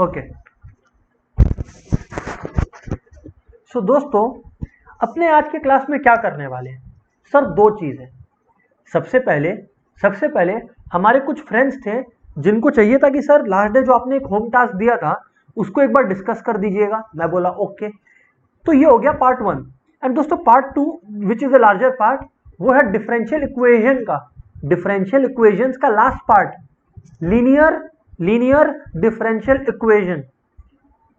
Okay. सो दोस्तों, अपने आज के क्लास में क्या करने वाले हैं सर? दो चीजें। सबसे पहले हमारे कुछ फ्रेंड्स थे जिनको चाहिए था कि सर लास्ट डे जो आपने एक होम टास्क दिया था उसको एक बार डिस्कस कर दीजिएगा। मैं बोला ओके। तो ये हो गया पार्ट 1। एंड दोस्तों part 2 which is a larger part, वो है डिफरेंशियल इक्वेशंस का last part, linear differential equation,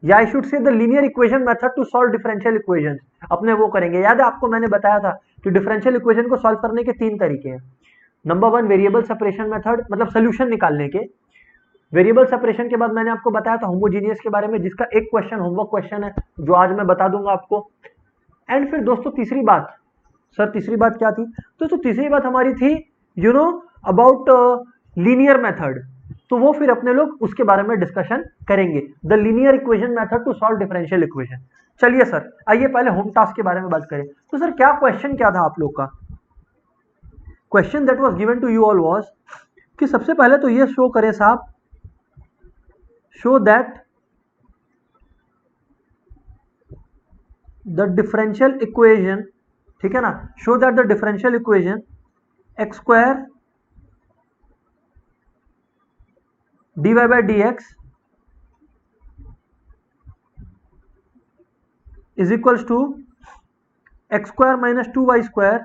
या I should say the linear equation method to solve differential equation. अपने वो करेंगे। याद है आपको मैंने बताया था कि डिफरेंशियल इक्वेशन को सॉल्व करने के 3 तरीके हैं। नंबर 1 वेरिएबल सेपरेशन मेथड, मतलब सोल्यूशन निकालने के। वेरिएबल सेपरेशन के बाद मैंने आपको बताया था होमोजीनियस के बारे में, जिसका एक क्वेश्चन होमवर्क क्वेश्चन है जो आज मैं बता दूंगा आपको। एंड फिर दोस्तों तीसरी बात, सर तीसरी बात क्या थी? दोस्तों तीसरी बात हमारी थी अबाउट लीनियर मेथड। तो वो फिर अपने लोग उसके बारे में डिस्कशन करेंगे, the linear equation method to solve differential equation. चलिए सर, आइए पहले होम टास्क के बारे में बात करें। तो सर क्या क्वेश्चन क्या था आप लोग का? Question that was given to you all was कि सबसे पहले तो ये शो करें साहब, show that the differential equation, ठीक है ना, show that the differential equation x square dy by dx is equals to x square minus 2y square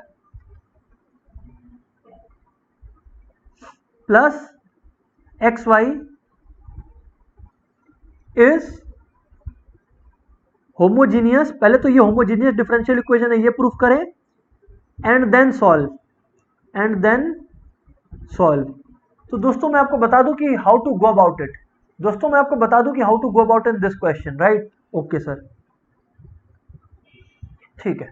plus xy is homogeneous. पहले तो ये होमोजीनियस डिफरेंशियल इक्वेशन है, ये प्रूफ करें and then solve. तो दोस्तों मैं आपको बता दूं कि how to go about it. दोस्तों मैं आपको बता दूं कि how to go about in this question, right? Okay sir, ठीक है।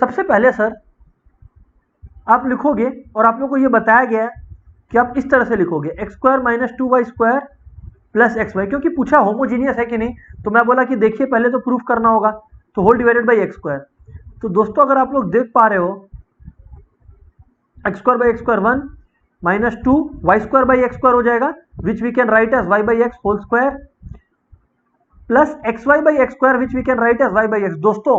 सबसे पहले सर आप लिखोगे, और आप लोग को ये बताया गया है कि आप इस तरह से लिखोगे x square minus 2y square plus x y, क्योंकि पूछा होमोजीनियस है कि नहीं, तो मैं बोला कि देखिए पहले तो प्रूफ करना होगा, तो whole divided by x square. तो दोस्तों अगर आप लोग देख पा रहे हो, x square by x square 1 minus 2 y square by x square हो जाएगा, which we can write as y by x whole square plus x y by x square which we can write as y by x. दोस्तों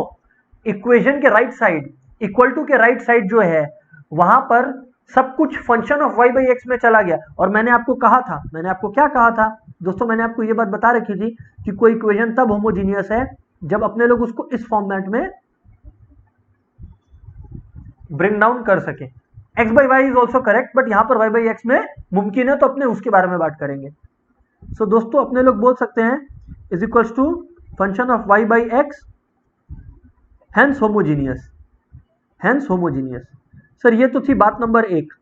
equation के right side, equal to के right side जो है वहां पर सब कुछ function of y by x में चला गया। और मैंने आपको कहा था, मैंने आपको क्या कहा था दोस्तों? मैंने आपको ये बात बता रखी थी कि कोई इक्वेशन तब होमोजीनियस है जब अपने लोग उसको इस फॉर्मेट में ब्रिंग डाउन कर सके। X by y is also correct, but यहां पर वाई बाई एक्स में मुमकिन है, तो अपने उसके बारे में बात करेंगे। सो दोस्तों अपने लोग बोल सकते हैं is equals to function of y by x, hence homogeneous, hence homogeneous. Sir ये तो थी बात नंबर 1,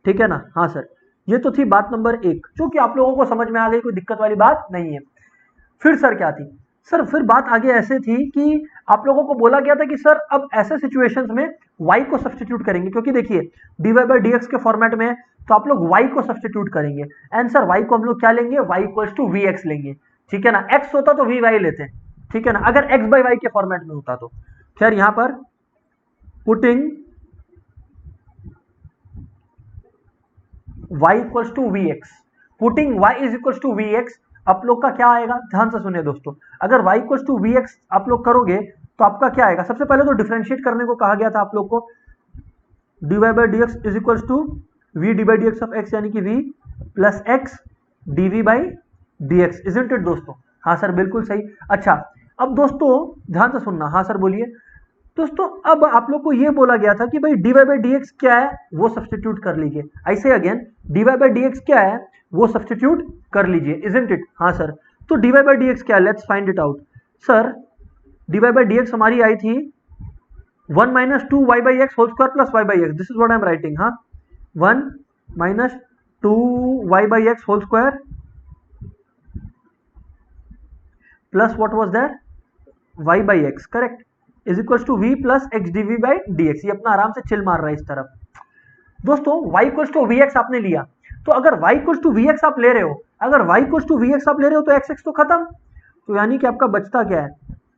ठीक है ना? हाँ सर, ये तो थी बात नंबर 1, जो कि आप लोगों को समझ में आ गई, कोई दिक्कत वाली बात नहीं है। फिर सर क्या थी? सर फिर बात आगे ऐसे थी कि आप लोगों को बोला गया था कि सर अब ऐसे सिचुएशंस में y को सब्स्टिट्यूट करेंगे, क्योंकि देखिए dy by dx के फॉर्मेट में है, तो आप लोग y को सब्स्टिट्यूट करेंगे। एंड सर y को हम लोग क्या लेंगे? y इक्वल्स टू vx लेंगे, ठीक है ना? x होता तो vy लेते हैं, ठीक है ना, अगर x by y के फॉर्मेट में होता तो। खैर यहां पर putting y equals to vx, putting y is equals to vx, आप लोग का क्या आएगा? ध्यान से सुनिए दोस्तों, अगर y इक्वल्स टू vx आप लोग करोगे तो आपका क्या आएगा? सबसे पहले तो डिफरेंशिएट करने को कहा गया था आप लोग को, dy by dx is equals to v dy by dx of x, यानी कि v plus x dv by dx, isn't it दोस्तों? हाँ सर बिल्कुल सही। अच्छा अब दोस्तों ध्यान से सुनना, हाँ सर बोलिए। दोस्तों अब आप लोग को ये बोला गया था कि भाई dy by dx क्या है वो सब्स्टिट्यूट कर लीजिए। ऐसे अगेन dy by dx क्या है वो सब्स्टिट्यूट कर लीजिए, इजंट इट? हाँ सर, तो dy by dx क्या है? Let's find it out. Sir dy by dx हमारी आई थी 1 minus 2 y by x whole square plus y by x, this is what I am writing. हाँ 1 minus 2 y by x whole square plus what was that? Y by x, correct, is equal to v plus x dv by dx. ये अपना आराम से chill मार रहा है इस तरफ। दोस्तों y equal to v x आपने लिया, तो अगर y equal to v x आप ले रहे हो, अगर y equal to v x आप ले रहे हो तो एक्स एक्स तो खत्म, तो यानी कि आपका बचता क्या है?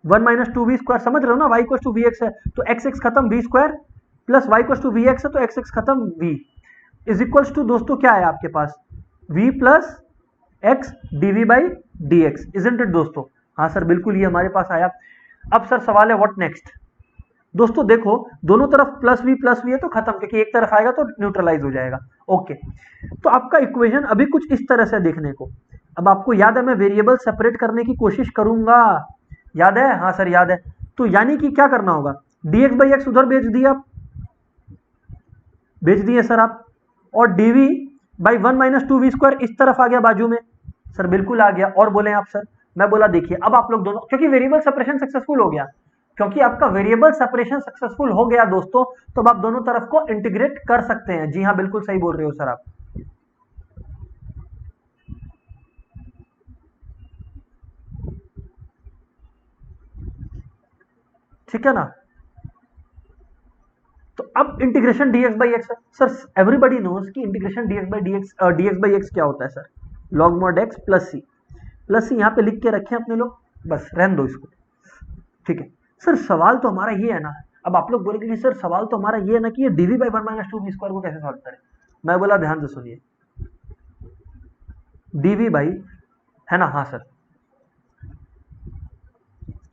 1 माइनस 2 वी स्क्वायर, समझ रहे हो ना? y equal to v x है तो एक्स एक्स खत्म, v square plus y equal to v x है तो एक्स एक्स खत्म, v इज इक्वल टू दोस्तों क्या है आपके पास? v plus x dv by d x, isn't it दोस्तों? हाँ सर बिल्कुल, ये हमारे पास आया। अब सर सवाल है व्हाट नेक्स्ट। दोस्तों देखो दोनों तरफ प्लस वी है तो खत्म, क्योंकि एक तरफ आएगा तो न्यूट्रलाइज हो जाएगा। ओके, तो आपका इक्वेशन अभी कुछ इस तरह से देखने को। अब आपको याद है मैं वेरिएबल सेपरेट करने की कोशिश करूंगा, याद है? हाँ सर याद है। तो यानी कि क्या करना होगा, dx बाई एक्स उधर भेज दिया, भेज दिए सर आप, और dv बाई 1 माइनस 2v² इस तरफ आ गया बाजू में। सर बिल्कुल आ गया। और बोले आप सर? मैं बोला देखिए अब आप लोग दोनों, क्योंकि वेरिएबल सेपरेशन सक्सेसफुल हो गया, क्योंकि आपका वेरिएबल सेपरेशन सक्सेसफुल हो गया दोस्तों, तो अब आप दोनों तरफ को इंटीग्रेट कर सकते हैं। जी हाँ बिल्कुल सही बोल रहे हो सर आप। ठीक है ना? तो अब इंटीग्रेशन dx बाई एक्स है सर, एवरीबडी नोज कि इंटीग्रेशन dx बाई एक्स क्या होता है sir, log mod x plus c यहां पे लिख के रखे अपने लोग, बस रहने दो इसको। ठीक है सर, सवाल तो हमारा ये है ना, अब आप लोग बोलेंगे कि सर सवाल तो हमारा ये है ना कि ये dv बाई 1 माइनस 2v² को कैसे सॉल्व करें। मैं बोला ध्यान से सुनिए, dv बाई, है ना? हाँ सर,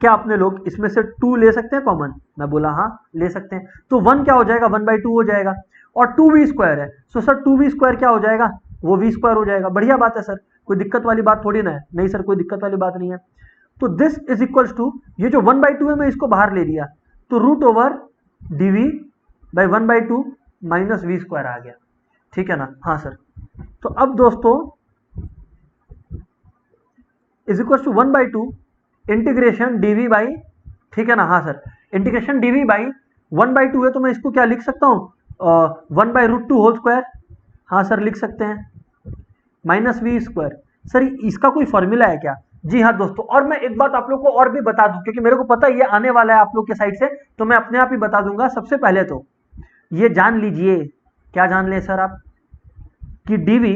क्या अपने लोग इसमें से 2 ले सकते हैं कॉमन? मैं बोला हाँ ले सकते हैं। तो 1 क्या हो जाएगा, 1/2 हो जाएगा, और 2v² है, सो सर 2v² क्या हो जाएगा, वो v² हो जाएगा। बढ़िया बात है सर, कोई दिक्कत वाली बात थोड़ी ना है। नहीं सर कोई दिक्कत वाली बात नहीं है। तो दिस इज इक्वल्स टू, ये जो 1/2 है मैं इसको बाहर ले लिया, तो √dv बाई 1/2 माइनस v² आ गया। ठीक है ना? हाँ सर। तो अब दोस्तों is equals to 1/2 integration dv by, ठीक है ना? हाँ सर, इंटीग्रेशन dv बाई 1/2 है तो मैं इसको क्या लिख सकता हूँ, 1/√2 होल स्क्वायर। हाँ सर लिख सकते हैं, माइनस v²। सर इसका कोई फॉर्मूला है क्या? जी हाँ दोस्तों, और मैं एक बात आप लोग को और भी बता दूं, क्योंकि मेरे को पता है ये आने वाला है आप लोग के साइड से, तो मैं अपने आप ही बता दूंगा। सबसे पहले तो ये जान लीजिए, क्या जान ले सर आप, कि dv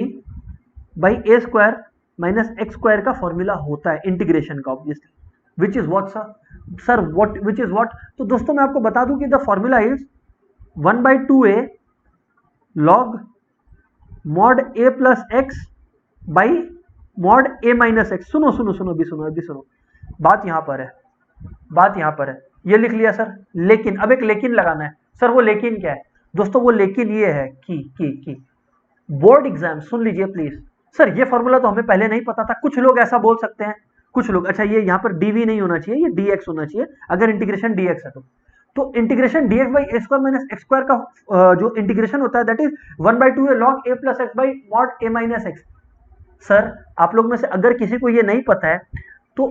by a² minus x² का फॉर्मूला होता है इंटीग्रेशन का, obviously, which is what sir what which is what. तो दोस्तों मैं आपको बता दूं कि the formula is 1/2a log mod a plus x by mod a minus x. सुनो सुनो सुनो अभी सुनो अभी सुनो, बात यहां पर है, बात यहां पर है। ये लिख लिया सर, लेकिन अब एक लेकिन लगाना है। सर वो लेकिन क्या है दोस्तों? वो लेकिन ये है कि बोर्ड एग्जाम, सुन लीजिए प्लीज। सर ये फॉर्मूला तो हमें पहले नहीं पता था, कुछ लोग ऐसा बोल सकते हैं, कुछ लोग, अच्छा ये यहाँ पर dv नहीं होना चाहिए, ये dx होना चाहिए अगर इंटीग्रेशन dx है तो integration dx by a² minus x² का जो इंटीग्रेशन होता है that is 1/2 log a plus x by mod a minus x. Sir आप लोग में से अगर किसी को ये नहीं पता है तो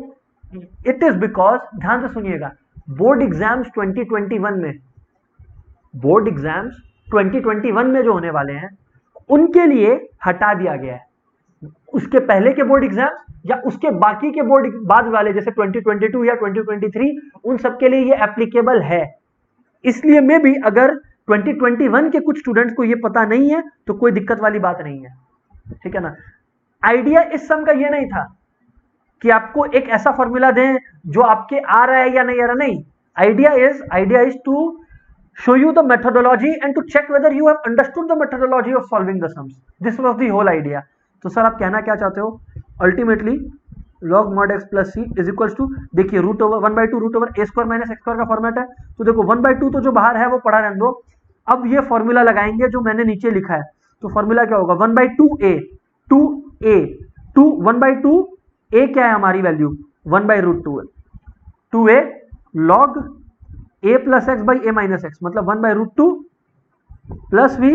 इट इज बिकॉज, ध्यान से सुनिएगा, बोर्ड एग्जाम्स 2021 में, बोर्ड एग्जाम्स 2021 में जो होने वाले हैं उनके लिए हटा दिया गया है। उसके पहले के बोर्ड एग्जाम या उसके बाकी के बोर्ड बाद वाले जैसे 2022 या 2023, उन सबके लिए ये एप्लीकेबल है। इसलिए में भी अगर 2021 के कुछ स्टूडेंट्स को ये पता नहीं है तो कोई दिक्कत वाली बात नहीं है। ठीक है ना? आइडिया इस सम का ये नहीं था कि आपको एक ऐसा फॉर्मूला दें जो आपके आ रहा है या नहीं आ रहा, नहीं। Idea is to show you the methodology and to check whether you have understood the methodology of solving the sums. This was the whole idea. तो सर आप कहना क्या चाहते हो? Ultimately log mod x plus c is equals to, देखिए √1/2 √a² minus x² का format है, तो देखो 1/2 तो जो बाहर है वो पड़ा रहने दो। अब ये फॉर्मूला लगाएंगे जो मैंने नीचे लिखा है, तो फॉर्मूला क्या होगा, 1/2a 1/2 a क्या है हमारी वैल्यू, 1/√2 है, 2a log a plus x by a minus x, मतलब 1/√2 plus v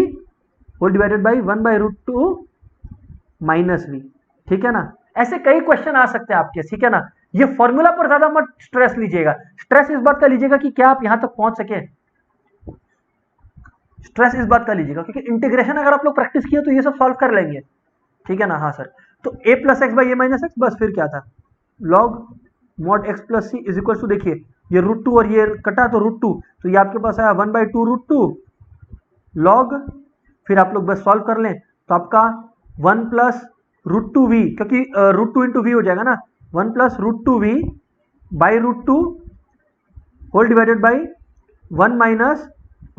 whole divided by 1/√2 minus v। ठीक है ना? ऐसे कई क्वेश्चन आ सकते हैं आपके, ठीक है ना? ये फॉर्मूला पर ज्यादा मत स्ट्रेस लीजिएगा, स्ट्रेस इस बात का लीजिएगा कि क्या आप यहां तक पहुंच सके, स्ट्रेस इस बात का लीजिएगा, क्योंकि इंटीग्रेशन अगर आप लोग प्रैक्टिस किए तो ये सब सॉल्व कर लेंगे। ठीक है ना? हाँ सर, तो a plus x by a minus x, बस फिर क्या था, log mod x plus c is equal to, देखिए ये √2 और ये कटा तो √2, तो ये आपके पास आया 1/2 √2 लॉग, फिर आप लोग बस सॉल्व कर लें तो आपका 1 प्लस √2v, क्योंकि √2 इंटू v हो जाएगा ना, 1 plus √2v by √2 whole divided by 1 minus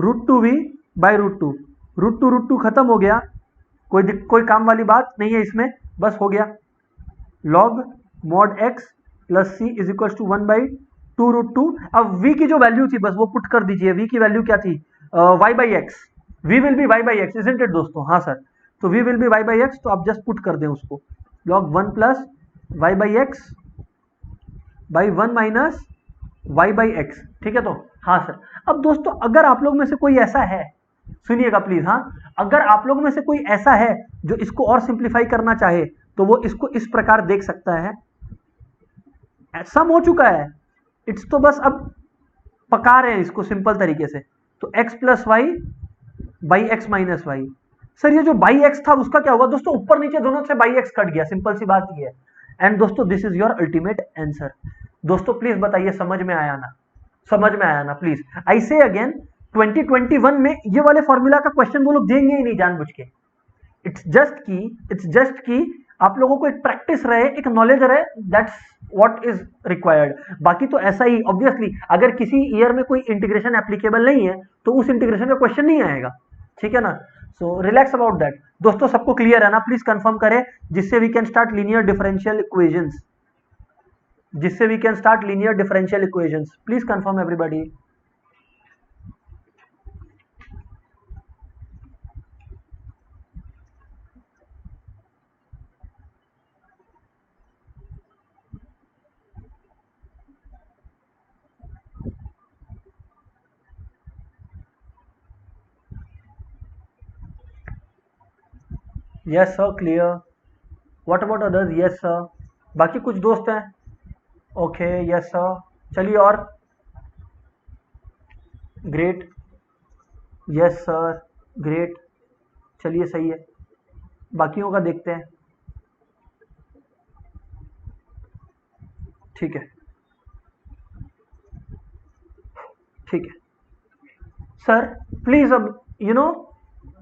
√2v by √2 खत्म हो गया, कोई काम वाली बात नहीं है इसमें, बस हो गया। Log mod x plus c is equal to 1/2√2। अब v की जो वैल्यू थी बस वो पुट कर दीजिए। v की वैल्यू क्या थी? y/x। v will be y/x, isn't it दोस्तों? हाँ सर, तो v विल बी y/x, तो आप जस्ट पुट कर दें उसको, log 1 plus y/x by 1 minus y/x। ठीक है, तो हाँ सर। अब दोस्तों अगर आप लोग में से कोई ऐसा है, सुनिएगा प्लीज, हाँ, अगर आप लोग में से कोई ऐसा है जो इसको और सिंप्लीफाई करना चाहे तो वो इसको इस प्रकार देख सकता है। सम हो चुका है, इट्स तो बस अब पका रहे हैं इसको सिंपल तरीके से। तो x plus y by x minus y. Sir ये जो बाई एक्स था उसका क्या होगा दोस्तों? ऊपर नीचे दोनों से बाई एक्स कट गया, सिंपल सी बात ये है। एंड दोस्तों this is your ultimate answer. दोस्तों प्लीज बताइए समझ में आया ना? समझ में आया ना? प्लीज आई से अगेन, 2021 में ये वाले फॉर्मूला का क्वेश्चन वो लोग देंगे ही नहीं जानबूझ के। इट्स जस्ट की आप लोगों को एक प्रैक्टिस रहे, एक नॉलेज रहे, दैट्स व्हाट इज रिक्वायर्ड। बाकी तो ऐसा ही ऑब्वियसली अगर किसी ईयर में कोई इंटीग्रेशन एप्लीकेबल नहीं है तो उस इंटीग्रेशन का क्वेश्चन नहीं आएगा, ठीक है ना? So relax about that. दोस्तों सबको क्लियर है ना? प्लीज कंफर्म करें जिससे we can start linear differential equations, जिससे we can start linear differential equations. Please confirm everybody. Yes sir, clear. What about others? Yes sir. बाकी कुछ दोस्त हैं? Okay, yes sir. चलिए और, ग्रेट, यस सर, ग्रेट। चलिए सही है, बाकियों का देखते हैं। ठीक है, ठीक है सर। प्लीज अब you know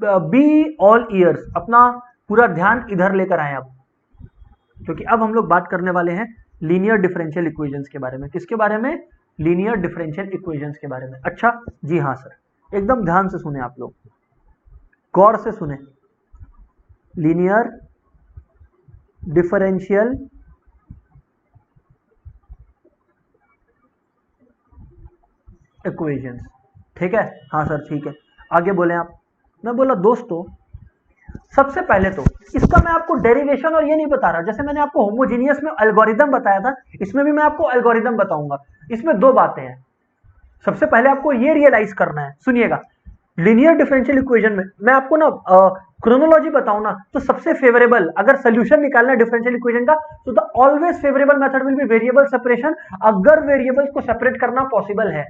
be all years, अपना पूरा ध्यान इधर लेकर आए अब, क्योंकि अब हम लोग बात करने वाले हैं लीनियर डिफरेंशियल इक्वेशंस के बारे में। किसके बारे में? लीनियर डिफरेंशियल इक्वेशंस के बारे में। अच्छा जी हाँ सर, एकदम ध्यान से सुने आप लोग, गौर से सुने। लीनियर डिफरेंशियल इक्वेशंस, ठीक है? हाँ सर ठीक है, आगे बोले आप। मैं बोला दोस्तों सबसे पहले तो इसका मैं आपको डेरिवेशन और ये नहीं बता रहा, जैसे मैंने आपको होमोजीनियस में एल्गोरिदम बताया था, इसमें भी मैं आपको एल्गोरिदम बताऊंगा। इसमें दो बातें हैं। सबसे पहले आपको ये रियलाइज करना है, सुनिएगा, लीनियर डिफरेंशियल इक्वेशन में मैं आपको ना क्रोनोलॉजी बताऊं ना, तो सबसे फेवरेबल अगर सोल्यूशन निकालना है डिफरेंशियल इक्वेशन का, तो the always favourable method will be variable separation, अगर वेरिएबल्स को सेपरेट करना पॉसिबल है।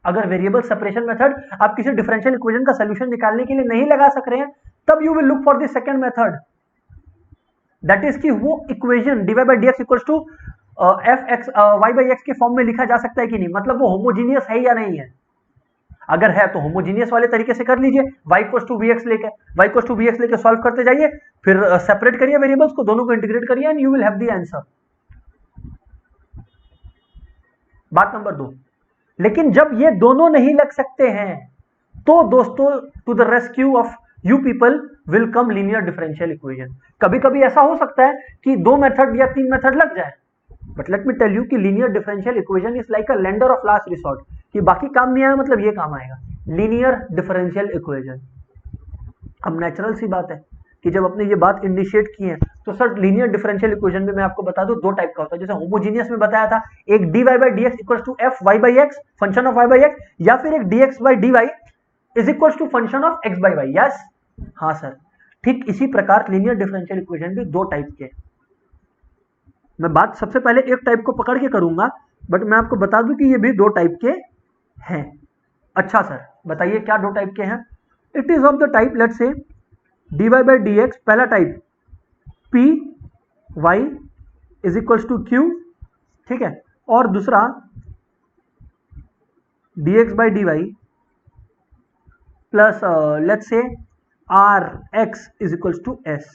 अगर वेरिएबल सेपरेशन मेथड आप किसी डिफरेंशियल इक्वेशन का सोल्यूशन निकालने के लिए नहीं लगा सक रहे हैं, तब you will look for the second method, that is कि वो equation dy by dx equals to fx y by x के फॉर्म में लिखा जा सकता है कि नहीं, मतलब वो होमोजीनियस है या नहीं है। अगर है तो होमोजीनियस वाले तरीके से कर लीजिए, y इक्वल्स टू vx लेके सॉल्व करते जाइए, फिर सेपरेट करिए वेरिएबल्स को, दोनों को इंटीग्रेट करिए and you will have the answer. बात नंबर 2, लेकिन जब ये दोनों नहीं लग सकते हैं तो दोस्तों to the rescue of you people will come linear differential equation. कभी कभी ऐसा हो सकता है कि 2 मेथड या 3 मेथड लग जाए, but let me tell you कि linear differential equation is like a lender of last resort, कि बाकी काम नहीं आया मतलब ये काम आएगा, लीनियर डिफरेंशियल इक्वेशन। अब नेचुरल सी बात है कि जब अपने ये बात इंडिशिएट की है तो सर लीनियर डिफरेंशियल इक्वेशन में मैं आपको बता दूं 2 टाइप का होता है, जैसे होमोजीनियस में बताया था, एक dy by dx equals to f y by x function of y by x, या फिर एक dx by dy is equals to function of x by y। Yes हाँ सर, ठीक इसी प्रकार लीनियर डिफरेंशियल इक्वेशन भी 2 टाइप के। मैं बात सबसे पहले एक टाइप को पकड़ के करूंगा, बट मैं आपको बता दूं कि ये भी 2 टाइप के हैं। अच्छा सर बताइए क्या 2 टाइप के हैं? It is of the type, let's say dy by dx, पहला type p y is equals to q, ठीक है, और दूसरा dx by dy plus let's say r x is equals to s,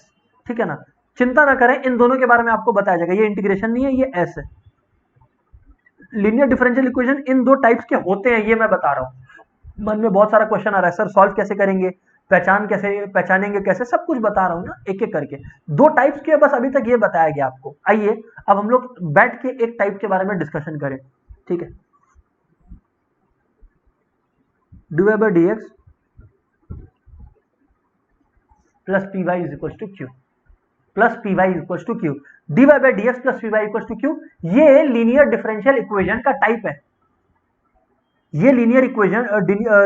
ठीक है ना? चिंता ना करें, इन दोनों के बारे में आपको बताया जाएगा, ये इंटीग्रेशन नहीं है, ये एस है। Linear differential equation in 2 types के होते हैं, ये मैं बता रहा हूं। मन में बहुत सारा क्वेश्चन आ रहा है, सर सॉल्व कैसे करेंगे, पहचान कैसे पहचानेंगे, कैसे, सब कुछ बता रहा हूं ना एक एक करके। दो टाइप्स के बस अभी तक ये बताया गया आपको। आइए अब हम लोग बैठ के एक टाइप के बारे में डिस्कशन करें, ठीक है। dy by dx plus p y is equal to q, plus p y equal to q. dy by dx plus p y equal to q, ये लीनियर डिफरेंशियल इक्वेशन का टाइप है। ये linear equation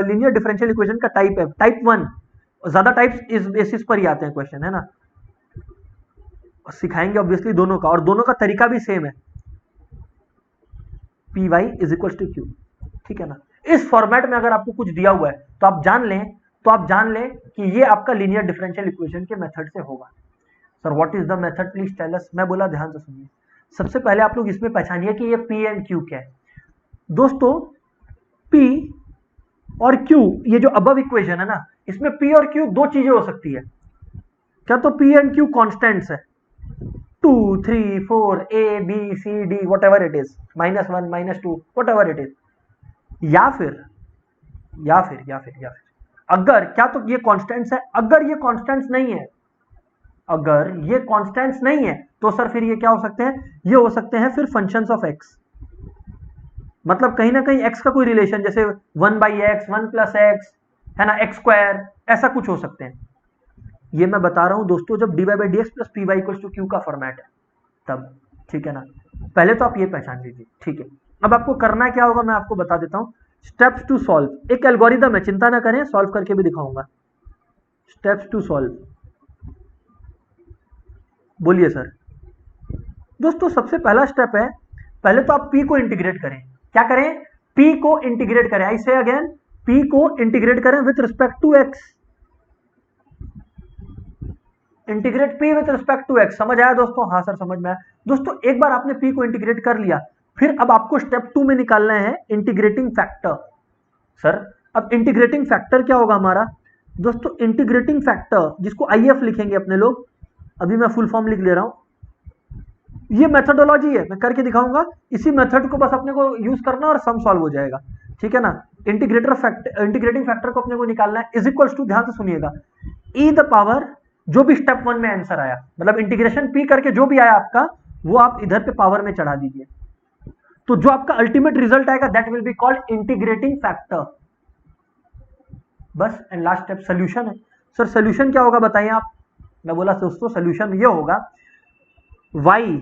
linear differential equation का type है, type 1। ज्यादा types इस basis पर ही आते हैं क्वेश्चन, है ना। सिखाएंगे ऑब्वियसली दोनों का, और दोनों का तरीका भी सेम है, p y is equal to q, ठीक है ना। इस फॉर्मेट में अगर आपको कुछ दिया हुआ है तो आप जान लें कि ये आपका लीनियर डिफरेंशियल इक्वेशन के मेथड से होगा। Sir what is the method, please tell us. मैं बोला ध्यान से सुनिए। सबसे पहले आप लोग इसमें पहचानिए कि ये पी एंड क्यू क्या है। दोस्तों पी और क्यू, ये जो अबव इक्वेशन है ना, इसमें पी और क्यू दो चीजें हो सकती है। क्या तो पी एंड क्यू कॉन्स्टेंट्स है, 2 3 4 a b c d whatever it is, -1 -2 whatever it is. या फिर अगर क्या तो ये कॉन्स्टेंट्स है, अगर ये कॉन्स्टेंट्स नहीं है तो सर फिर ये क्या हो सकते हैं, ये हो सकते हैं फिर फंक्शंस ऑफ एक्स। मतलब कहीं ना कहीं एक्स का कोई रिलेशन, जैसे 1/x 1+x है ना, x², ऐसा कुछ हो सकते हैं। ये मैं बता रहा हूं दोस्तों जब dy by dx plus p y equal to q का फॉर्मेट है तब, ठीक है ना। पहले तो आप ये पहचान लीजिए, ठीक है। अब आपको करना क्या होगा मैं आपको बता देता हूं। स्टेप्स टू सॉल्व, एक एल्गोरिदम है, चिंता ना करें, सॉल्व करके भी दिखाऊंगा। स्टेप्स टू सॉल्व, बोलिए सर। दोस्तों सबसे पहला स्टेप है, पहले तो आप p को इंटीग्रेट करें। क्या करें, p को इंटीग्रेट करें। आई से अगेन, p को इंटीग्रेट करें with respect to x। Integrate p with respect to x। समझ आया दोस्तों? हाँ सर समझ में आया। दोस्तों एक बार आपने p को इंटीग्रेट कर लिया, फिर अब आपको स्टेप 2 में निकालना है इंटीग्रेटिंग फैक्टर। सर अब इंटीग्रेटिंग फैक्टर क्या होगा हमारा? दोस्तों इंटीग्रेटिंग फैक्टर, जिसको IF लिखेंगे अपने लोग, अभी मैं फुल फॉर्म लिख ले रहा हूं। ये मेथोडोलॉजी है, मैं करके दिखाऊंगा। इसी मेथड को बस अपने को यूज करना और सम सॉल्व हो जाएगा, ठीक है ना। इंटीग्रेटिंग फैक्टर को अपने को निकालना है, इज इक्वल्स टू, ध्यान से सुनिएगा, e द पावर, जो भी स्टेप 1 में आंसर आया, मतलब इंटीग्रेशन p करके जो भी आया आपका, वो आप इधर पे पावर में चढ़ा दीजिए। तो जो आपका अल्टीमेट रिजल्ट आएगा that will be called integrating factor. बस, एंड लास्ट स्टेप सोल्यूशन है। सर सोल्यूशन क्या होगा बताइए आप? मैं बोला दोस्तों सोल्यूशन ये होगा y,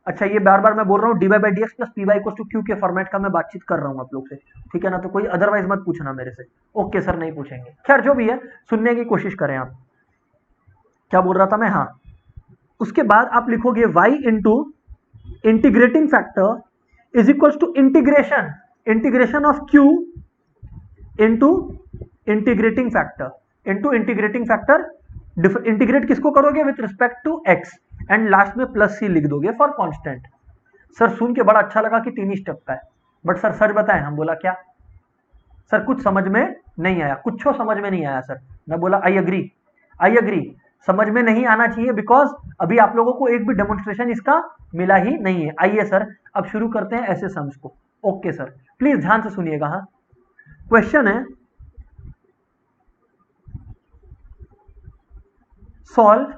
अच्छा ये बार बार मैं बोल रहा हूँ dy by dx plus p y equal to q के फॉर्मेट का मैं बातचीत कर रहा हूँ आप लोग से, ठीक है ना। तो कोई अदरवाइज मत पूछना मेरे से। ओके सर नहीं पूछेंगे, खैर जो भी है सुनने की कोशिश करें आप। क्या बोल रहा था मैं? हाँ, उसके बाद आप लिखोगे y into integrating factor is equal to integration of q into integrating factor. Integrate किसको करोगे? With respect to x, and last में प्लस c लिख दोगे फॉर कांस्टेंट। सर सुन के बड़ा अच्छा लगा कि 3 ही स्टेप का है, बट सर सच बताएं, हम बोला क्या सर कुछ समझ में नहीं आया, कुछ समझ में नहीं आया सर। मैं बोला आई अग्री, समझ में नहीं आना चाहिए, बिकॉज अभी आप लोगों को एक भी डेमोन्स्ट्रेशन इसका मिला ही नहीं है। आइए सर अब शुरू करते हैं ऐसे सम्स को। ओके सर प्लीज ध्यान से सुनिएगा। हाँ, क्वेश्चन है सॉल्व,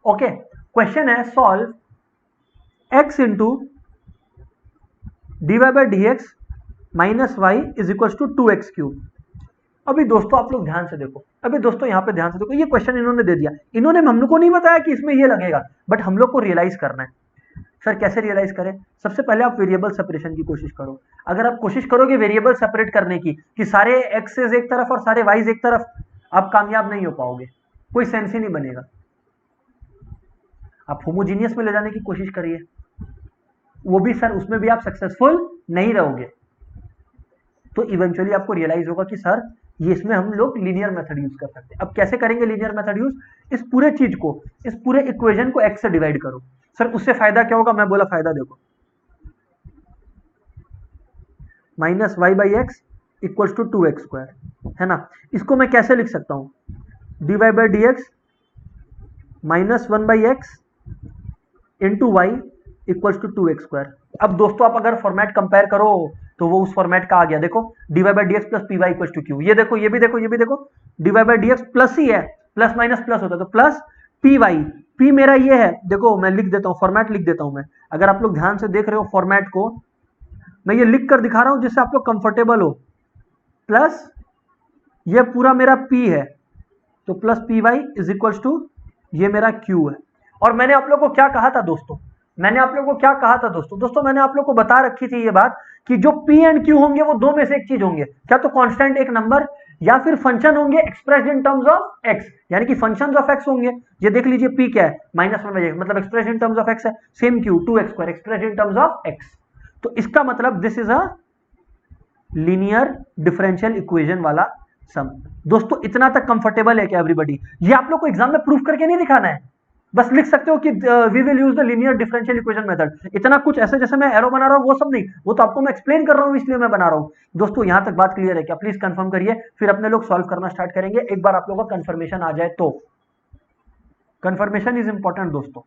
ओके, क्वेश्चन है solve x into dy by dx minus y is equal to 2x cube. अभी दोस्तों आप लोग ध्यान से देखो, अभी दोस्तों यहाँ पे ध्यान से देखो, ये क्वेश्चन इन्होंने दे दिया, इन्होंने हम लोग को नहीं बताया कि इसमें ये लगेगा, बट हम लोग को रियलाइज करना है। सर कैसे रियलाइज करें? सबसे पहले आप वेरिएबल सेपरेशन की कोशिश करो। अगर आप कोशिश करोगे वेरिएबल सेपरेट करने की, कि सारे एक्सेस एक तरफ और सारे वाइज एक तरफ, आप कामयाब नहीं हो पाओगे, कोई सेंस ही नहीं बनेगा। आप होमोजीनियस में ले जाने की कोशिश करिए, वो भी सर उसमें भी आप सक्सेसफुल नहीं रहोगे। तो इवेंचुअली आपको रियलाइज होगा कि सर ये इसमें हम लोग लीनियर मेथड यूज कर सकते हैं। अब कैसे करेंगे लीनियर मेथड यूज? इस पूरे चीज को, इस पूरे इक्वेशन को x से डिवाइड करो। सर उससे फायदा क्या होगा? मैं बोला फायदा देखो, minus y by x equals to 2x², है ना। इसको मैं कैसे लिख सकता हूं? dy by dx minus 1/x into y equals to 2x²। अब दोस्तों आप अगर फॉर्मेट कंपेयर करो तो वो उस फॉर्मेट का आ गया, देखो dy/dx plus py equals to q। ये देखो, ये भी देखो, ये भी देखो, dy/dx प्लस ही है, प्लस माइनस प्लस होता है, तो प्लस py। p मेरा ये है, देखो मैं लिख देता हूं, फॉर्मेट लिख देता हूं मैं, अगर आप लोग ध्यान से देख रहे हो फॉर्मेट को, मैं ये लिख कर दिखा रहा हूं जिससे आप लोग कंफर्टेबल हो। प्लस ये पूरा मेरा p है, तो plus py is equals to ये मेरा q है। और मैंने आप लोग को क्या कहा था दोस्तों, मैंने आप लोग को क्या कहा था दोस्तों मैंने आप लोग को बता रखी थी ये बात कि जो p एंड q होंगे वो दो में से एक चीज होंगे, क्या तो कांस्टेंट एक नंबर या फिर फंक्शन होंगे expressed in terms of x, यानी कि फंक्शंस ऑफ x होंगे। ये देख लीजिए p क्या है, -1/x, मतलब expressed in terms of x है। Same q 2x² expressed in terms of x। तो इसका मतलब this is a linear differential equation वाला सम। दोस्तों इतना तक कंफर्टेबल है क्या एवरीबॉडी? ये आप लोग को एग्जाम में प्रूफ करके नहीं दिखाना है, बस लिख सकते हो कि we will use the linear differential equation method. इतना कुछ ऐसे जैसे मैं एरो बना रहा हूं वो सब नहीं, वो तो आपको मैं एक्सप्लेन कर रहा हूं इसलिए मैं बना रहा हूं। दोस्तों यहां तक बात क्लियर है क्या? प्लीज कंफर्म करिए, फिर अपने लोग सॉल्व करना स्टार्ट करेंगे। एक बार आप लोगों का कंफर्मेशन आ जाए तो, कंफर्मेशन इज इंपॉर्टेंट दोस्तों।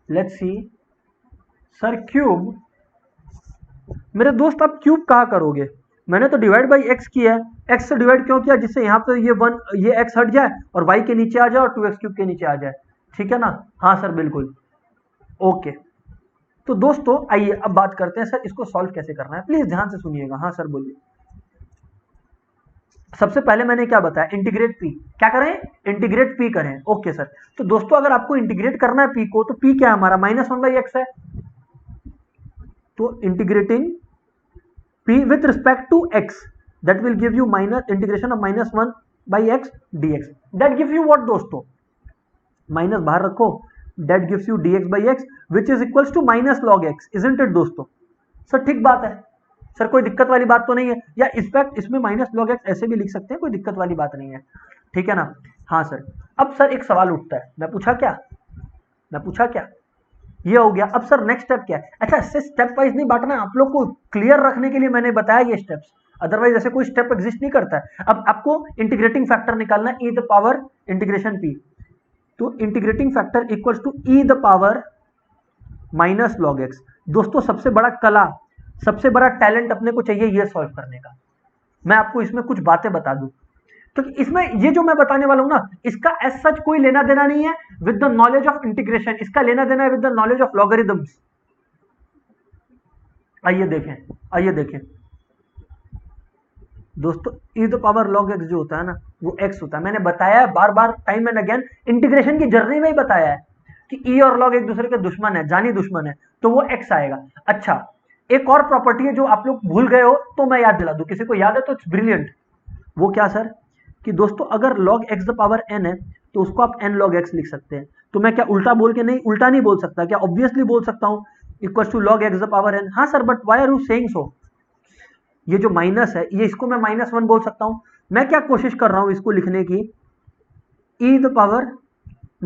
लेट्स सी सर, क्यूब, मेरे दोस्त आप क्यूब कहाँ करोगे? मैंने तो डिवाइड बाई एक्स किया है, एक्स से डिवाइड क्यों किया? जिससे यहाँ पे ये वन, ये एक्स हट जाए और वाई के नीचे आ जाए और 2x³ के नीचे आ जाए, ठीक है ना? हाँ सर बिल्कुल, ओके। तो दोस्तों आइए अब बात करते हैं सर इसको सॉल्व कैसे करना है, प्लीज ध्यान से सुनिएगा। हाँ सर बोलिए। सबसे पहले मैंने क्या बताया, इंटीग्रेट पी, क्या करें? इंटीग्रेट पी करें, ओके सर। तो दोस्तों अगर आपको इंटीग्रेट करना है पी को, तो पी क्या है हमारा? -1/x है, तो integrating p with respect to x, that will give you minus integration of -1/x dx, that gives you what दोस्तों? माइनस बाहर रखो, that gives you dx/x which is equals to -log x, isn't it दोस्तों? Sir ठीक बात है sir, कोई दिक्कत वाली बात तो नहीं है, या इनफैक्ट इसमें -log x ऐसे भी लिख सकते हैं, कोई दिक्कत वाली बात नहीं है, ठीक है ना? हाँ सर। अब सर एक सवाल उठता है, मैं पूछा क्या? ये हो गया। अब सर नेक्स्ट स्टेप क्या है? अच्छा, इससे स्टेप वाइज नहीं बांटना है, आप लोग को क्लियर रखने के लिए मैंने बताया ये स्टेप्स, अदरवाइज ऐसे कोई स्टेप एग्जिस्ट नहीं करता है। अब आपको इंटीग्रेटिंग फैक्टर निकालना है, e the power integration p, तो integrating factor equals to e the power -log x। दोस्तों सबसे बड़ा कला, सबसे बड़ा टैलेंट अपने को चाहिए ये सॉल्व करने का। मैं आपको इसमें कुछ बातें बता दूं, तो इसमें ये जो मैं बताने वाला हूं ना, इसका एज सच कोई लेना देना नहीं है with the knowledge of integration, इसका लेना देना है with the knowledge of logarithms. आइए देखें दोस्तों, e the power log x जो होता है ना, वो x होता है। मैंने बताया है बार बार, टाइम एंड अगेन, इंटीग्रेशन की जर्नी में ही बताया है कि e और log एक दूसरे के दुश्मन है, जानी दुश्मन है, तो वो x आएगा। अच्छा, एक और प्रॉपर्टी है जो आप लोग भूल गए हो, तो मैं याद दिला दूं, किसी को याद है तो इट्स ब्रिलियंट। वो क्या सर? कि दोस्तों अगर log x the power n है तो उसको आप n log x लिख सकते हैं। तो मैं क्या उल्टा नहीं बोल सकता क्या? ऑब्वियसली बोल सकता हूं, equal to log x the power n। हाँ sir, but why are you saying so? ये जो माइनस है, ये इसको मैं -1 बोल सकता हूं। मैं क्या कोशिश कर रहा हूं इसको लिखने की, e the power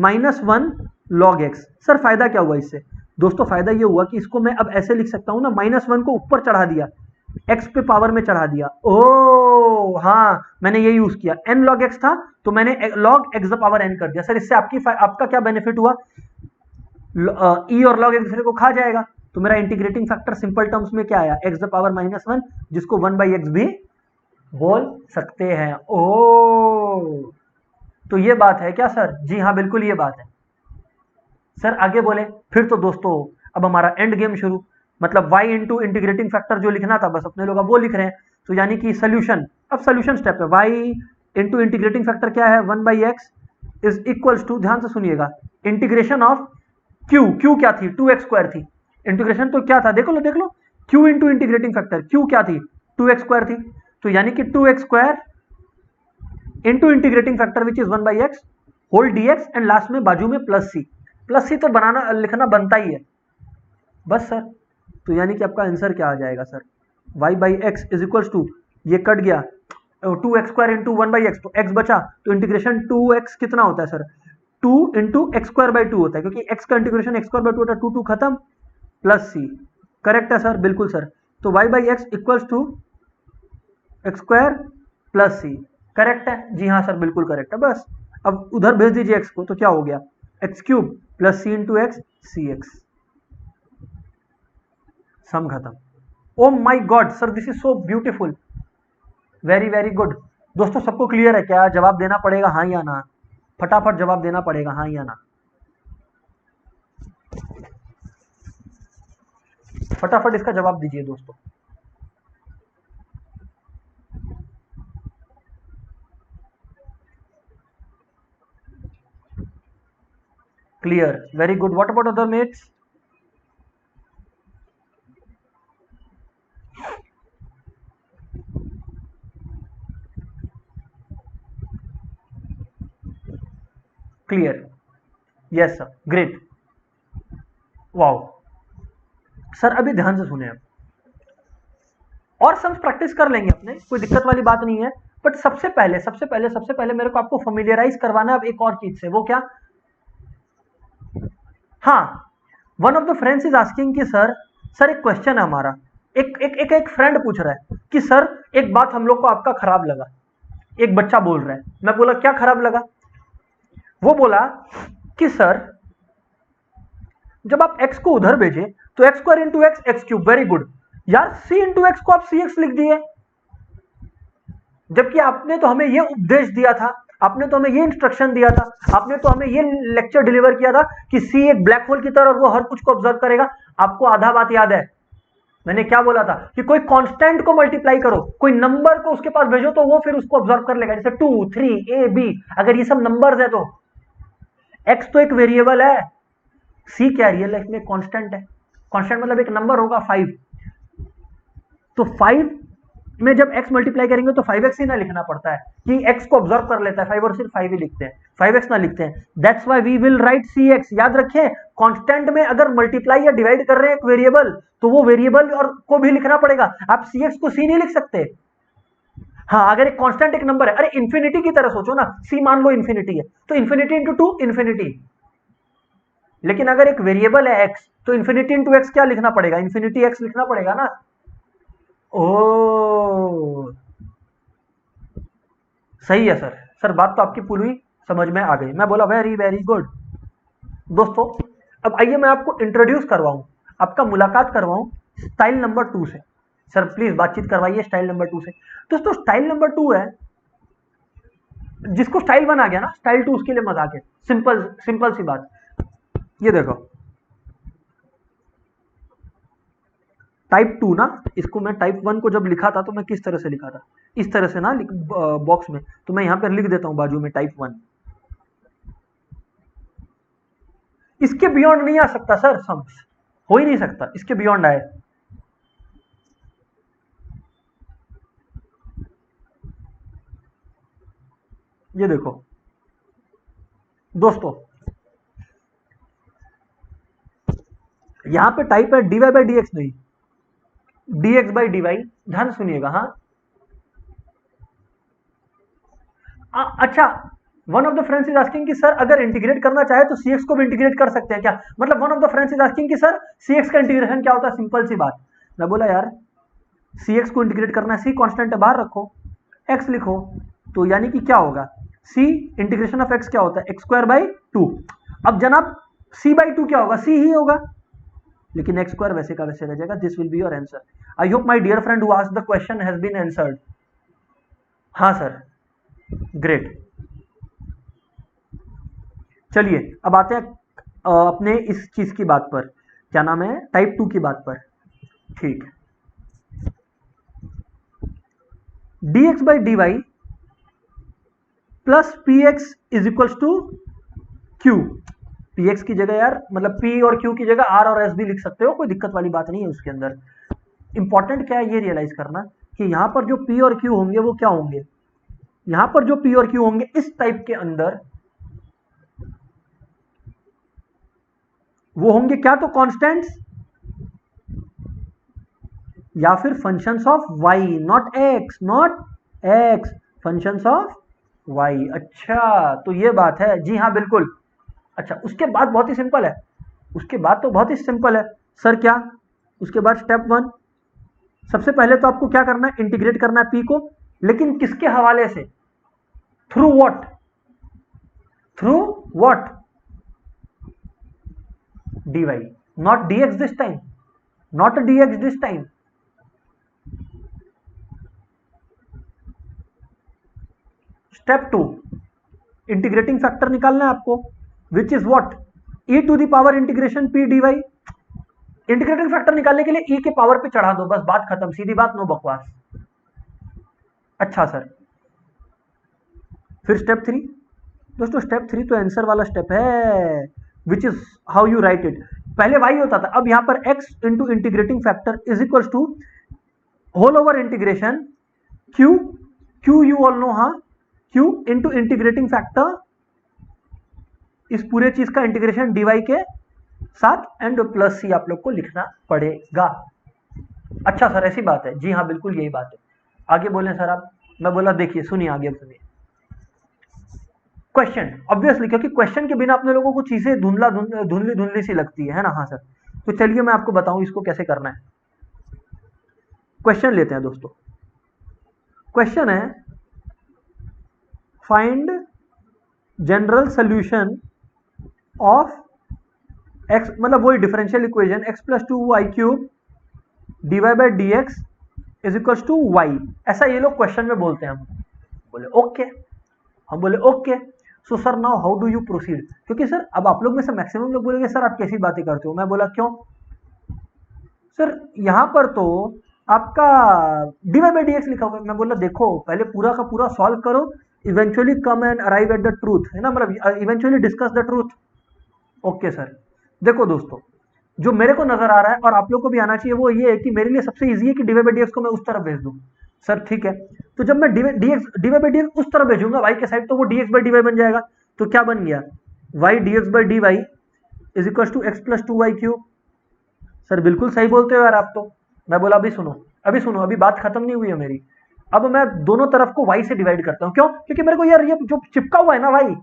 -1 log x। Sir फायदा क्या हुआ इससे? दोस्तों फायदा ये हुआ कि इसको मैं अब ऐसे लिख सकता हूं ना, -1 को ऊपर चढ़ा दिया, x पे पावर में चढ़ा दिया। ओ हाँ, मैंने ये यूज किया, n log x था तो मैंने log x the power n कर दिया। सर इससे आपका क्या बेनिफिट हुआ? e और log एक दूसरे को खा जाएगा, तो मेरा इंटीग्रेटिंग फैक्टर सिंपल टर्म्स में क्या आया? x द पावर -1, जिसको 1/x भी बोल सकते हैं। ओ, तो ये बात है क्या सर? जी हाँ बिल्कुल ये बात है सर। आगे बोले फिर तो दोस्तों अब हमारा एंड गेम शुरू, मतलब y इंटू इंटीग्रेटिंग फैक्टर जो लिखना था बस अपने लोग अब वो लिख रहे हैं। तो यानी कि सोल्यूशन, अब सोल्यूशन स्टेप है, y इंटू इंटीग्रेटिंग फैक्टर क्या है? 1/x इज इक्वल्स टू, ध्यान से सुनिएगा, इंटीग्रेशन ऑफ q क्या थी? 2x² थी। इंटीग्रेशन तो क्या था? देख लो, q into integrating factor, q क्या थी? 2x² थी। तो यानी कि 2x² into integrating factor which is 1/x whole dx, and last में बाजू में प्लस सी तो लिखना बनता ही है बस सर। तो यानी कि आपका आंसर क्या आ जाएगा sir? y by x is equals to, ये कट गया 2x² इंटू 1/x, तो x बचा, तो इंटीग्रेशन 2x कितना होता है सर, 2 इंटू x² 2 होता है, क्योंकि x का इंटीग्रेशन x² 2 होता है, 2 खत्म प्लस c, करेक्ट है सर, बिल्कुल सर। तो y by x equals to x² plus c, correct है, जी हाँ सर बिल्कुल करेक्ट है। बस अब उधर भेज दीजिए x को, तो क्या हो गया, x³ plus c into x c x, sum खत्म। Oh my god sir, this is so beautiful, very very good. दोस्तों सबको क्लियर है क्या, जवाब देना पड़ेगा हाँ या ना, फटाफट जवाब देना पड़ेगा हाँ या ना, फटाफट इसका जवाब दीजिए दोस्तों। Clear, very good. What about other mates? Clear, yes sir, great, wow. Sir अभी ध्यान से सुने आप, और सम्स प्रैक्टिस कर लेंगे अपने, कोई दिक्कत वाली बात नहीं है, बट सबसे पहले मेरे को आपको फेमिलियराइज करवाना है अब एक और चीज से, वो क्या, हाँ, one of the friends is asking कि सर एक क्वेश्चन है हमारा, एक फ्रेंड पूछ रहा है कि सर एक बात हम लोग को आपका खराब लगा, एक बच्चा बोल रहा है, मैं बोला क्या खराब लगा, वो बोला कि सर जब आप x को उधर भेजे तो x² into x x³, very good यार, c इंटू एक्स को आप cx लिख दिए, जबकि आपने तो हमें ये उपदेश दिया था, आपने तो हमें ये इंस्ट्रक्शन दिया था, आपने तो हमें ये लेक्चर डिलीवर किया था कि सी एक ब्लैक होल की तरह और वो हर कुछ को ऑब्जर्व करेगा। आपको आधा बात याद है, मैंने क्या बोला था कि कोई कांस्टेंट को मल्टीप्लाई करो, कोई नंबर को उसके पास भेजो तो वो फिर उसको ऑब्जर्व कर लेगा, जैसे 2 3 a b, अगर ये सब नंबर्स है तो x तो एक वेरिएबल है, c क्या रियल लाइफ में कांस्टेंट है, कांस्टेंट मतलब एक नंबर होगा 5, तो 5 में जब x मल्टीप्लाई करेंगे तो 5x ही ना लिखना पड़ता है कि x को ऑब्जर्व कर लेता है 5 और सिर्फ 5 ही लिखते हैं, 5x ना लिखते हैं, that's why we will write cx। याद रखें, कांस्टेंट में अगर मल्टीप्लाई या डिवाइड कर रहे हैं एक वेरिएबल तो वो वेरिएबल और को भी लिखना पड़ेगा, आप cx को c नहीं लिख सकते। हाँ, अगर एक कांस्टेंट एक नंबर है, अरे इंफिनिटी की तरह सोचो ना, c मान लो इंफिनिटी है तो इंफिनिटी इंटू 2 इंफिनिटी, लेकिन अगर एक वेरिएबल है x तो इंफिनिटी इंटू एक्स क्या लिखना पड़ेगा, इंफिनिटी x लिखना पड़ेगा ना। ओ सही है सर, सर बात तो आपकी पूरी समझ में आ गई, मैं बोला वेरी वेरी गुड। दोस्तों अब आइए मैं आपको इंट्रोड्यूस करवाऊं, आपका मुलाकात करवाऊं स्टाइल नंबर 2 से। सर प्लीज बातचीत करवाइए स्टाइल नंबर 2 से। दोस्तों स्टाइल नंबर 2 है, जिसको स्टाइल 1 आ गया ना, स्टाइल 2 उसके लिए मजाक है, सिंपल सिंपल सी बात। ये देखो टाइप 2 ना, इसको मैं टाइप 1 को जब लिखा था तो मैं किस तरह से लिखा था, इस तरह से ना बॉक्स में, तो मैं यहां पर लिख देता हूं बाजू में टाइप 1, इसके बियॉन्ड नहीं आ सकता सर, सम्स हो ही नहीं सकता, इसके बियॉन्ड आए। ये देखो दोस्तों, यहां पे टाइप है dy बाई डी एक्स, नहीं dx बाई dy, ध्यान सुनिएगा। हाँ अच्छा, one of the friends is asking कि सर अगर इंटीग्रेट करना चाहे तो cx को भी इंटीग्रेट कर सकते हैं क्या, मतलब one of the friends is asking कि सर cx का इंटीग्रेशन क्या होता है, सिंपल सी बात। मैं बोला यार cx को इंटीग्रेट करना है, c कांस्टेंट है बाहर रखो, x लिखो, तो यानी कि क्या होगा, c इंटीग्रेशन ऑफ x क्या होता है, x²/2। अब जनाब c बाई 2 क्या होगा, c ही होगा, लेकिन x² वैसे का वैसे रह जाएगा। This will be your answer. I hope my dear friend who asked the question has been answered. हाँ सर, ग्रेट। चलिए अब आते हैं अपने इस चीज की बात पर, क्या नाम है, टाइप 2 की बात पर। ठीक, dx by dy plus p x is equals to q, p x की जगह यार, मतलब p और q की जगह r और s भी लिख सकते हो, कोई दिक्कत वाली बात नहीं है उसके अंदर। इंपॉर्टेंट क्या है ये रियलाइज करना कि यहां पर जो p और q होंगे वो क्या होंगे, यहां पर जो p और q होंगे इस टाइप के अंदर वो होंगे क्या, तो कांस्टेंट्स, या फिर functions of y, not x, functions of y. अच्छा, तो ये बात है, जी हाँ बिल्कुल। अच्छा, उसके बाद बहुत ही सिंपल है, उसके बाद तो बहुत ही सिंपल है सर। क्या उसके बाद स्टेप 1, सबसे पहले तो आपको क्या करना है, इंटीग्रेट करना है पी को, लेकिन किसके हवाले से, through what, dy, not dx this time, not dx this time। Step 2, integrating factor निकालना है आपको, which is what, e to the power integration p dy। Integrating factor निकालने के लिए e के पावर पे चढ़ा दो, बस बात खत्म, सीधी बात, नो बकवास। अच्छा सर, फिर स्टेप 3 दोस्तों, स्टेप 3 तो आंसर वाला स्टेप है, which is how you write it. पहले y होता था, अब यहां पर x into integrating factor is equal to whole over integration q you all know, हाँ q इंटू इंटीग्रेटिंग फैक्टर, इस पूरे चीज का इंटीग्रेशन dy के साथ एंड प्लस सी आप लोग को लिखना पड़ेगा। अच्छा सर, ऐसी बात है, जी हाँ बिल्कुल यही बात है। आगे बोले सर आप, मैं बोला देखिए सुनिए, आगे सुनिए क्वेश्चन, ऑब्वियसली क्योंकि क्वेश्चन के बिना अपने लोगों को चीजें धुंधली सी लगती है ना। हाँ सर, तो चलिए मैं आपको बताऊं इसको कैसे करना है। क्वेश्चन लेते हैं दोस्तों, क्वेश्चन है find general solution of x, मतलब वही differential equation x plus 2y cube dy by d x is equal to y, ऐसा ये लोग क्वेश्चन में बोलते हैं। हम बोले ओके, हम बोले okay, so sir now how do you proceed, क्योंकि सर अब आप लोग में से मैक्सिमम लोग बोलेंगे सर आप कैसी बातें करते हो। मैं बोला क्यों सर, यहां पर तो आपका dy बाई डी एक्स लिखा हुआ है। मैं बोला देखो पहले पूरा का पूरा सॉल्व करो, eventually come and arrive at the truth, है ना, मतलब eventually discuss the truth. Okay sir, देखो दोस्तों, जो मेरे को नजर आ रहा है और आप लोग को भी आना चाहिए वो ये है कि मेरे लिए सबसे इजी है कि dy बाई डी एक्स को मैं उस तरफ भेज दूं। सर ठीक है, तो जब मैं dy बाई डी एक्स उस तरफ भेजूंगा y के साइड, तो वो dx बाई dy बन जाएगा। तो क्या बन गया, y dx by dy is equal to x plus 2y cube. Sir बिल्कुल सही बोलते हो यार आप तो। मैं बोला अभी सुनो, अभी बात खत्म नहीं हुई है मेरी। अब मैं दोनों तरफ को y से डिवाइड करता हूं, क्यों, क्योंकि मेरे को यार ये जो चिपका हुआ है ना y,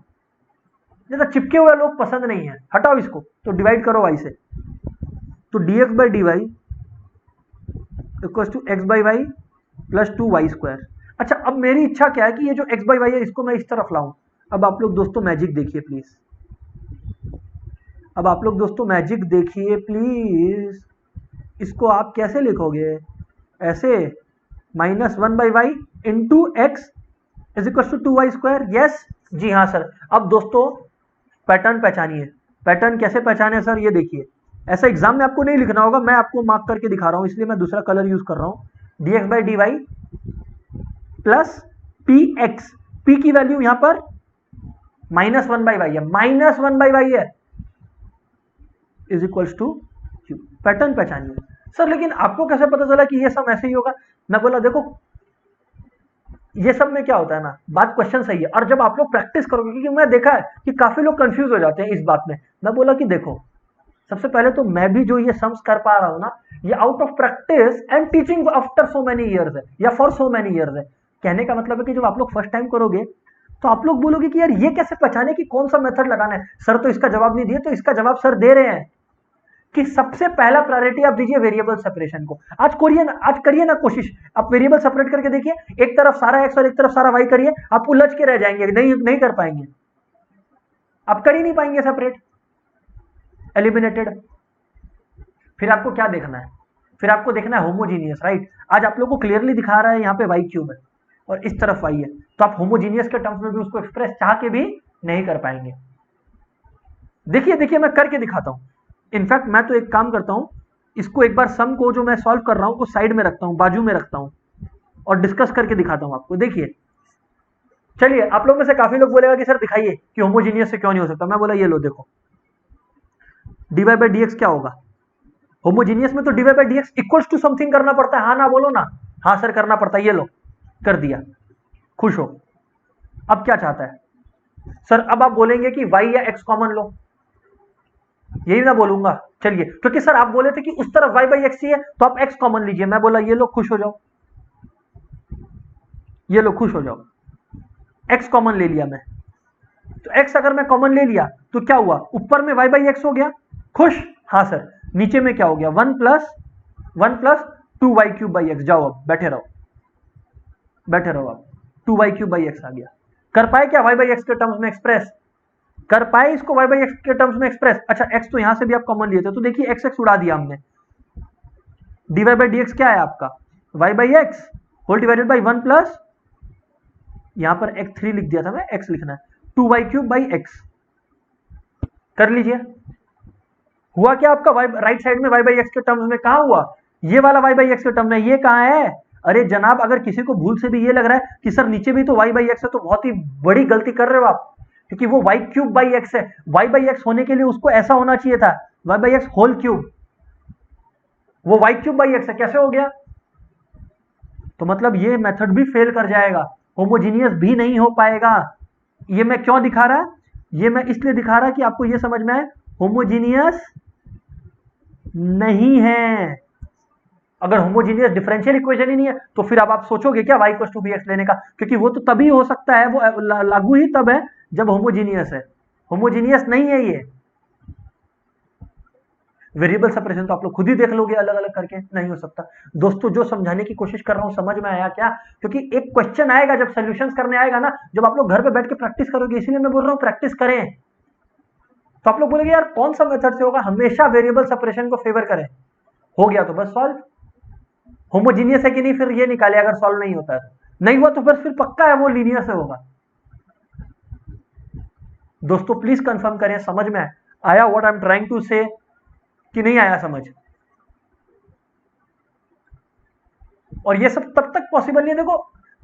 जैसा चिपके हुए लोग पसंद नहीं है, हटाओ इसको, तो डिवाइड करो y से। तो dx by d y equal to x by y plus 2y square. अच्छा, अब मेरी इच्छा क्या है कि ये जो x बाई वाई है इसको मैं इस तरफ लाऊं। अब आप लोग दोस्तों मैजिक देखिए प्लीज, अब आप लोग दोस्तों मैजिक देखिए प्लीज, इसको आप कैसे लिखोगे, ऐसे -1 by y into x is equal to 2y square. Yes, जी हाँ सर। अब दोस्तों पैटर्न पहचानिए, पैटर्न कैसे पहचाने सर, ये देखिए, ऐसा एग्जाम में आपको नहीं लिखना होगा, मैं आपको मार्क करके दिखा रहा हूं, इसलिए मैं दूसरा कलर यूज कर रहा हूं। dx by d y plus p x, p की वैल्यू यहां पर -1 बाई वाई है, -1 बाई वाई है, is equal to q. Pattern पहचानिए। सर लेकिन आपको कैसे पता चला कि ये सब ऐसे ही होगा। मैं बोला देखो ये सब में क्या होता है ना, बात क्वेश्चन सही है, और जब आप लोग प्रैक्टिस करोगे, क्योंकि मैं देखा है कि काफी लोग कंफ्यूज हो जाते हैं इस बात में। मैं बोला कि देखो सबसे पहले तो मैं भी जो ये सम्स कर पा रहा हूं ना, ये out of practice and teaching after so many years है, या फॉर सो मेनी इयर्स है। कहने का मतलब है कि जब आप लोग फर्स्ट टाइम करोगे तो आप लोग बोलोगे कि यार ये कैसे पहचाने कि कौन सा मेथड लगाना है। सर तो इसका जवाब नहीं दिए, तो इसका जवाब सर दे रहे हैं कि सबसे पहला प्रायोरिटी आप दीजिए वेरिएबल सेपरेशन को। आज करिए ना कोशिश, आप वेरिएबल सेपरेट करके देखिए, एक तरफ सारा एक्स और एक तरफ सारा वाई करिए, आप उलझ के रह जाएंगे, नहीं कर पाएंगे, आप कर ही नहीं पाएंगे सेपरेट, एलिमिनेटेड। फिर आपको क्या देखना है, फिर आपको देखना है होमोजीनियस, राइट। आज आप लोग को क्लियरली दिखा रहा है यहाँ पे वाई क्यूब है और इस तरफ वाई है, तो आप होमोजीनियस के टर्म्स में भी उसको एक्सप्रेस चाह के भी नहीं कर पाएंगे। देखिए मैं करके दिखाता हूं। इनफैक्ट मैं तो एक काम करता हूं, इसको एक बार सम को जो मैं सॉल्व कर रहा हूं उस साइड में रखता हूं, बाजू में रखता हूं और डिस्कस करके दिखाता हूं आपको। देखिए चलिए, आप लोग में से काफी लोग बोलेगा कि सर दिखाइए कि होमोजीनियस से क्यों नहीं हो सकता। मैं बोला ये लो देखो, dy बाई डी एक्स क्या होगा, होमोजीनियस में तो dy by d x equals to something करना पड़ता है, हाँ ना बोलो ना, हाँ सर करना पड़ता है, ये लो कर दिया, खुश हो। अब क्या चाहता है सर, अब आप बोलेंगे कि y या x कॉमन लो, यही ना बोलूंगा। चलिए, क्योंकि सर आप बोले थे कि उस तरफ y बाई एक्स चाहिए, तो आप x कॉमन लीजिए। मैं बोला ये लोग खुश हो जाओ, ये लोग खुश हो जाओ, x कॉमन ले लिया मैं। तो x अगर मैं कॉमन ले लिया तो क्या हुआ, ऊपर में y बाई एक्स हो गया, खुश। हाँ सर, नीचे में क्या हो गया, one plus two y cube by x. जाओ अब बैठे रहो, बैठे रहो। अब two y cube by x आ गया। कर पाए क्या y बाई एक्स के टर्म्स में एक्सप्रेस, कर पाए इसको y बाई एक्स के टर्म्स में एक्सप्रेस। अच्छा, x तो यहां से भी आप कॉमन लिए थे, तो देखिए x x उड़ा दिया हमने। dy बाई डी एक्स क्या है आपका, y by x whole divided by one plus, यहां पर x3 लिख दिया था मैं, x लिखना है, two y cube by x. कर लीजिए। हुआ क्या आपका राइट साइड में y बाई एक्स के टर्म्स में, कहा हुआ, ये वाला y बाई एक्स के टर्म में, ये कहां है। अरे जनाब, अगर किसी को भूल से भी ये लग रहा है कि सर नीचे भी तो y बाई एक्स है, तो बहुत ही बड़ी गलती कर रहे हो आप, क्योंकि वो y क्यूब बाई एक्स है। y बाई एक्स होने के लिए उसको ऐसा होना चाहिए था, y by x whole cube. वो y क्यूब बाई एक्स है, कैसे हो गया। तो मतलब ये मेथड भी फेल कर जाएगा, होमोजीनियस भी नहीं हो पाएगा। ये मैं क्यों दिखा रहा, ये मैं इसलिए दिखा रहा कि आपको ये समझ में आए, होमोजीनियस नहीं है। अगर होमोजीनियस डिफरेंशियल इक्वेशन ही नहीं है, तो फिर अब आप सोचोगे क्या y equal to b x लेने का, क्योंकि वो तो तभी हो सकता है, वो लागू ही तब है जब होमोजीनियस है। होमोजीनियस नहीं है ये। वेरिएबल सेपरेशन तो आप लोग खुद ही देख लोगे, अलग अलग करके नहीं हो सकता। दोस्तों, जो समझाने की कोशिश कर रहा हूं समझ में आया क्या, क्योंकि एक क्वेश्चन आएगा जब सॉल्यूशंस करने आएगा ना, जब आप लोग घर पे बैठ के प्रैक्टिस करोगे, इसीलिए मैं बोल रहा हूं प्रैक्टिस करें। तो आप लोग बोलेंगे यार कौन सा मेथड से होगा, हमेशा वेरिएबल सेपरेशन को फेवर करें। हो गया तो बस सॉल्व। होमोजीनियस है कि नहीं फिर ये निकाले, अगर सॉल्व नहीं होता है, नहीं हुआ तो फिर पक्का है वो लीनियर से होगा। दोस्तों प्लीज कंफर्म करें, समझ में आया what I am trying to say कि नहीं आया समझ। और ये सब तब तक पॉसिबल नहीं है, देखो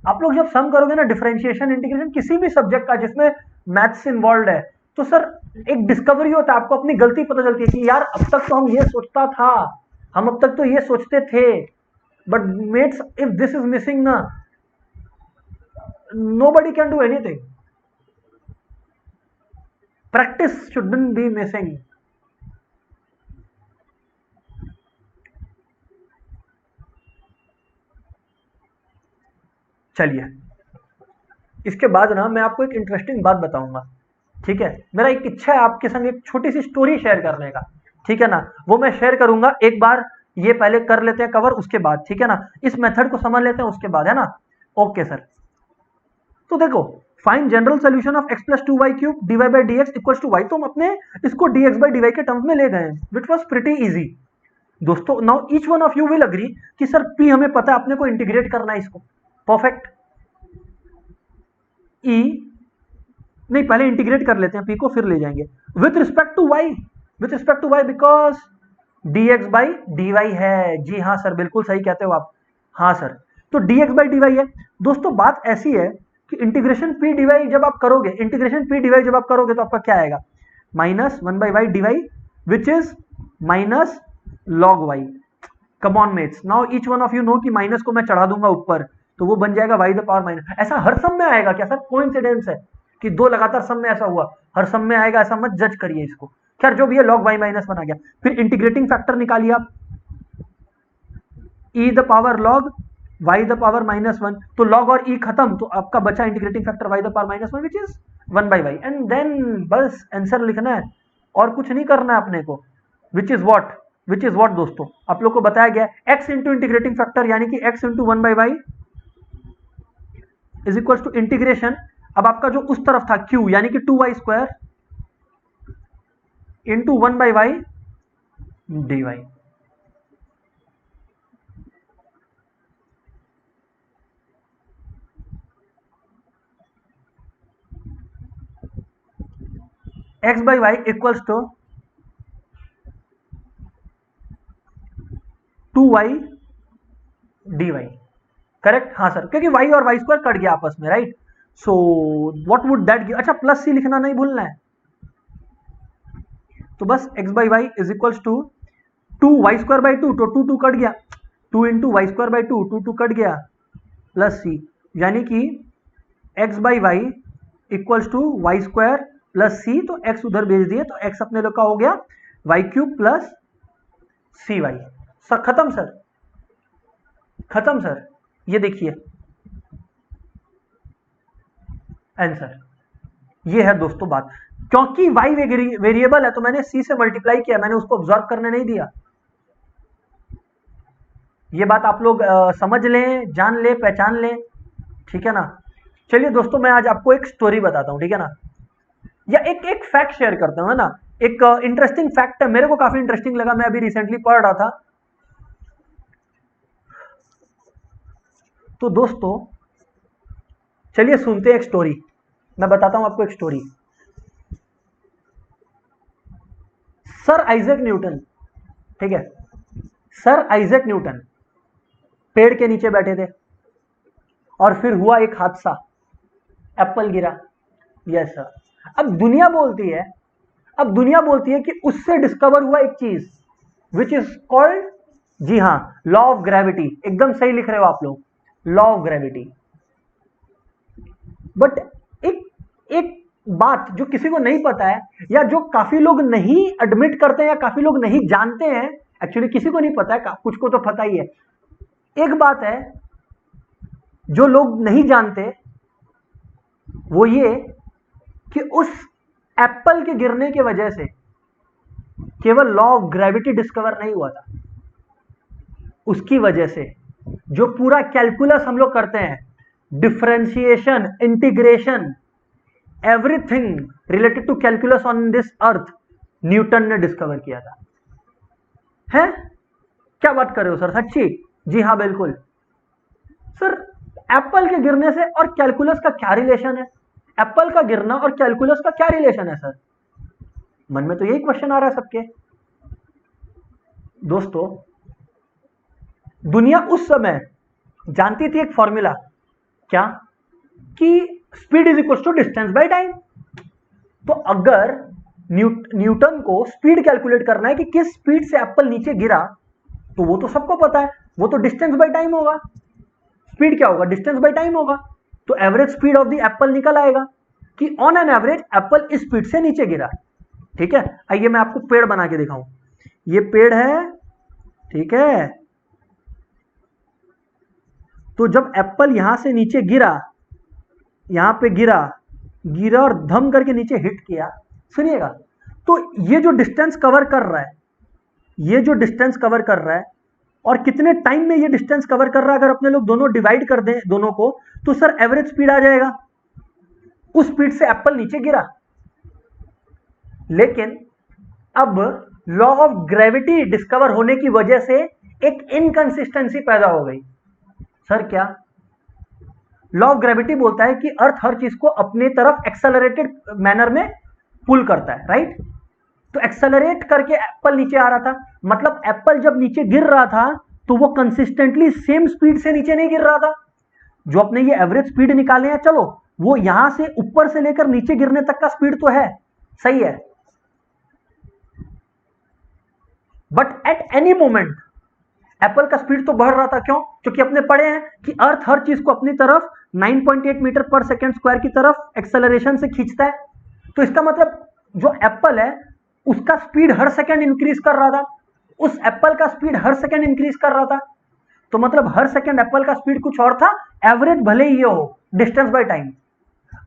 आप लोग जब सम करोगे ना, डिफरेंशिएशन इंटीग्रेशन किसी भी सब्जेक्ट का जिसमें मैथ्स इन्वॉल्व है, तो सर एक डिस्कवरी होता है, आपको अपनी गलती पता चलती है कि यार अब तक तो हम ये सोचता था, हम अब तक तो ये सोचते थे, but mates if this is missing ना, nobody can do anything. Practice shouldn't be missing. चलिए, इसके बाद ना मैं आपको एक इंटरेस्टिंग बात बताऊंगा, ठीक है। मेरा एक इच्छा है आपके संग एक छोटी सी स्टोरी शेयर करने का, ठीक है ना। वो मैं शेयर करूंगा, एक बार ये पहले कर लेते हैं कवर, उसके बाद ठीक है ना, इस मेथड को समझ लेते हैं उसके बाद, है ना। ओके सर, तो देखो, find general solution of x plus two y cube d y by d x equal to y, तो हम अपने इसको d x by d y के टर्म्स में ले गए, विच वॉज प्रिटी इजी। दोस्तों now each one of you will agree कि सर p हमें पता है, अपने को इंटीग्रेट करना है इसको, परफेक्ट। e नहीं, पहले इंटीग्रेट कर लेते हैं p को, फिर ले जाएंगे with respect to y, with respect to y because dx by dy है। जी हाँ सर, बिल्कुल सही कहते हो आप, हाँ सर। तो dx बाई dy है। दोस्तों बात ऐसी है कि इंटीग्रेशन p dy जब आप करोगे, इंटीग्रेशन p dy जब आप करोगे तो आपका क्या आएगा, minus one by y dy which is minus log y। Come on mates, now each one of you know कि माइनस को मैं चढ़ा दूंगा ऊपर, तो वो बन जाएगा y द पावर माइनस। ऐसा हर सम में आएगा क्या सर, कोइंसिडेंस है कि दो लगातार सम में ऐसा हुआ, हर सम में आएगा ऐसा मत जज करिए इसको। खैर जो भी है, लॉग y माइनस बना गया। फिर इंटीग्रेटिंग फैक्टर निकालिए आप, e the power log y the power minus one, तो लॉग और e खत्म, तो आपका बचा integrating factor y the power minus one which is one by y, and then बस आंसर लिखना है और कुछ नहीं करना है अपने को, विच इज वॉट दोस्तों, आप लोग को बताया गया x इंटू इंटीग्रेटिंग फैक्टर, यानी कि x into one by y is equal to integration. अब आपका जो उस तरफ था q, यानी कि two y square into one by y d y. X by y equals to two y d y, correct. हाँ सर, क्योंकि y और y स्क्वायर कट गया आपस में, right. So what would that give, अच्छा plus c लिखना नहीं भूलना है। तो बस x by y is equals to two y square by two, तो टू टू कट गया, two into y square by two, two two cut गया, प्लस सी, यानी कि x by y equals to y square plus c, तो x उधर भेज दिए, तो x अपने लोग का हो गया वाई क्यूब प्लस सी वाई। सर खत्म सर, खत्म सर। ये देखिए आंसर, ये है दोस्तों बात। क्योंकि y वेरिएबल है तो मैंने c से मल्टीप्लाई किया, मैंने उसको ऑब्जर्व करने नहीं दिया। ये बात आप लोग समझ लें, जान लें, पहचान लें, ठीक है ना। चलिए दोस्तों, मैं आज आपको एक स्टोरी बताता हूं, ठीक है ना, या एक फैक्ट शेयर करता हूं, है ना। एक इंटरेस्टिंग फैक्ट है, मेरे को काफी इंटरेस्टिंग लगा, मैं अभी रिसेंटली पढ़ रहा था। तो दोस्तों चलिए सुनते हैं एक स्टोरी। मैं बताता हूं आपको एक स्टोरी। सर आइजैक न्यूटन, ठीक है, सर आइजैक न्यूटन पेड़ के नीचे बैठे थे और फिर हुआ एक हादसा, एप्पल गिरा। Yes sir. अब दुनिया बोलती है कि उससे डिस्कवर हुआ एक चीज विच इज कॉल्ड, जी हां, लॉ ऑफ ग्रेविटी। एकदम सही लिख रहे हो आप लोग, लॉ ऑफ ग्रेविटी। बट एक बात जो किसी को नहीं पता है, या जो काफी लोग नहीं एडमिट करते हैं, या काफी लोग नहीं जानते हैं, एक्चुअली किसी को नहीं पता है, कुछ को तो पता ही है। एक बात है जो लोग नहीं जानते, वो ये कि उस एप्पल के गिरने की वजह से केवल लॉ ऑफ ग्रेविटी डिस्कवर नहीं हुआ था, उसकी वजह से जो पूरा कैलकुलस हम लोग करते हैं, differentiation, integration, everything related to calculus on this earth, Newton ने डिस्कवर किया था। है क्या बात कर रहे हो सर, सच्ची? जी हाँ बिल्कुल सर। एप्पल के गिरने से और कैलकुलस का क्या रिलेशन है? एप्पल का गिरना और कैलकुलस का क्या रिलेशन है सर? मन में तो यही क्वेश्चन आ रहा है सबके। दोस्तों दुनिया उस समय जानती थी एक फॉर्मूला, क्या, कि speed is equal to distance by time. तो अगर न्यूटन को स्पीड कैलकुलेट करना है कि किस स्पीड से एप्पल नीचे गिरा, तो वो तो सबको पता है, वो तो डिस्टेंस बाय टाइम होगा। स्पीड क्या होगा? डिस्टेंस बाय टाइम होगा। तो average speed of the Apple निकल आएगा कि ऑन एन एवरेज एप्पल इस स्पीड से नीचे गिरा। ठीक है, आइए मैं आपको पेड़ बना के दिखाऊं। ये पेड़ है, ठीक है। तो जब एप्पल यहां से नीचे गिरा, यहां पे गिरा और धम करके नीचे हिट किया, सुनिएगा, तो ये जो डिस्टेंस कवर कर रहा है, ये जो डिस्टेंस कवर कर रहा है, और कितने टाइम में ये डिस्टेंस कवर कर रहा है, अगर अपने लोग दोनों डिवाइड कर दें दोनों को, तो सर एवरेज स्पीड आ जाएगा। उस स्पीड से एप्पल नीचे गिरा। लेकिन अब लॉ ऑफ ग्रेविटी डिस्कवर होने की वजह से एक इनकंसिस्टेंसी पैदा हो गई। सर क्या? लॉ ऑफ ग्रेविटी बोलता है कि अर्थ हर चीज को अपने तरफ एक्सेलरेटेड मैनर में पुल करता है, राइट। तो एक्सेलरेट करके एप्पल नीचे आ रहा था, मतलब एप्पल जब नीचे गिर रहा था तो वो कंसिस्टेंटली सेम स्पीड से नीचे नहीं गिर रहा था। जो अपने ये एवरेज स्पीड निकाले हैं, चलो वो यहां से ऊपर से लेकर नीचे गिरने तक का स्पीड तो है, सही है, but at any moment Apple का स्पीड तो बढ़ रहा था। क्यों? क्योंकि अपने पढ़े हैं कि अर्थ हर चीज को अपनी तरफ 9.8 मीटर पर सेकेंड स्क्वायर की तरफ एक्सेलरेशन से खींचता है। तो इसका मतलब जो एप्पल है उसका स्पीड हर सेकंड इंक्रीज कर रहा था, उस एप्पल का स्पीड हर सेकंड इंक्रीज कर रहा था। तो मतलब हर सेकंड एप्पल का स्पीड कुछ और था, एवरेज भले ही ये हो, डिस्टेंस बाय टाइम।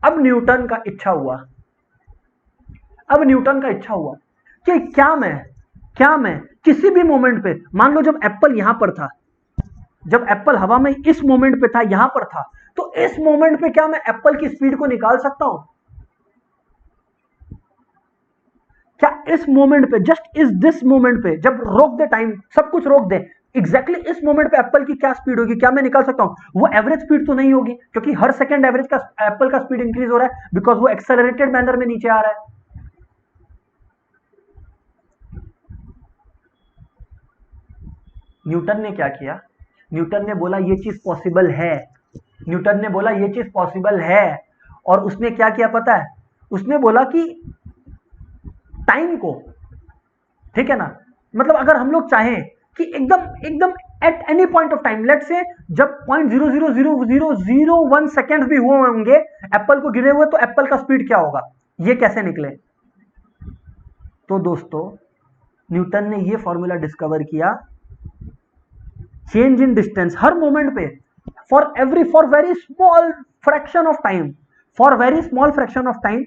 अब न्यूटन का इच्छा हुआ कि क्या मैं किसी भी मोमेंट पे, मान लो जब एप्पल यहां पर था, जब एप्पल हवा में इस मोमेंट पे था, यहां पर था, तो इस मोमेंट पे क्या मैं एप्पल की स्पीड को निकाल सकता हूं? क्या इस मोमेंट पे, जस्ट इस दिस मोमेंट पे, जब रोक दे टाइम, सब कुछ रोक दे, एग्जैक्टली इस मोमेंट पे एप्पल की क्या स्पीड होगी, क्या मैं निकाल सकता हूं? वो एवरेज स्पीड तो नहीं होगी, क्योंकि हर सेकंड एवरेज का एप्पल का स्पीड इंक्रीज हो रहा है, बिकॉज वो एक्सेलरेटेड मैनर में नीचे आ रहा है। न्यूटन ने क्या किया? न्यूटन ने बोला ये चीज पॉसिबल है। और उसने क्या किया पता है? उसने बोला कि टाइम को, ठीक है ना, मतलब अगर हम लोग चाहें कि एकदम at any point of time, let say जब 0.0000001 सेकेंड भी हुए होंगे एप्पल को गिरे हुए, तो एप्पल का स्पीड क्या होगा, ये कैसे निकले? तो दोस्तों न्यूटन ने ये फॉर्मूला डिस्कवर किया, चेंज इन डिस्टेंस हर मोमेंट पे, for very small fraction of time, for very small fraction of time,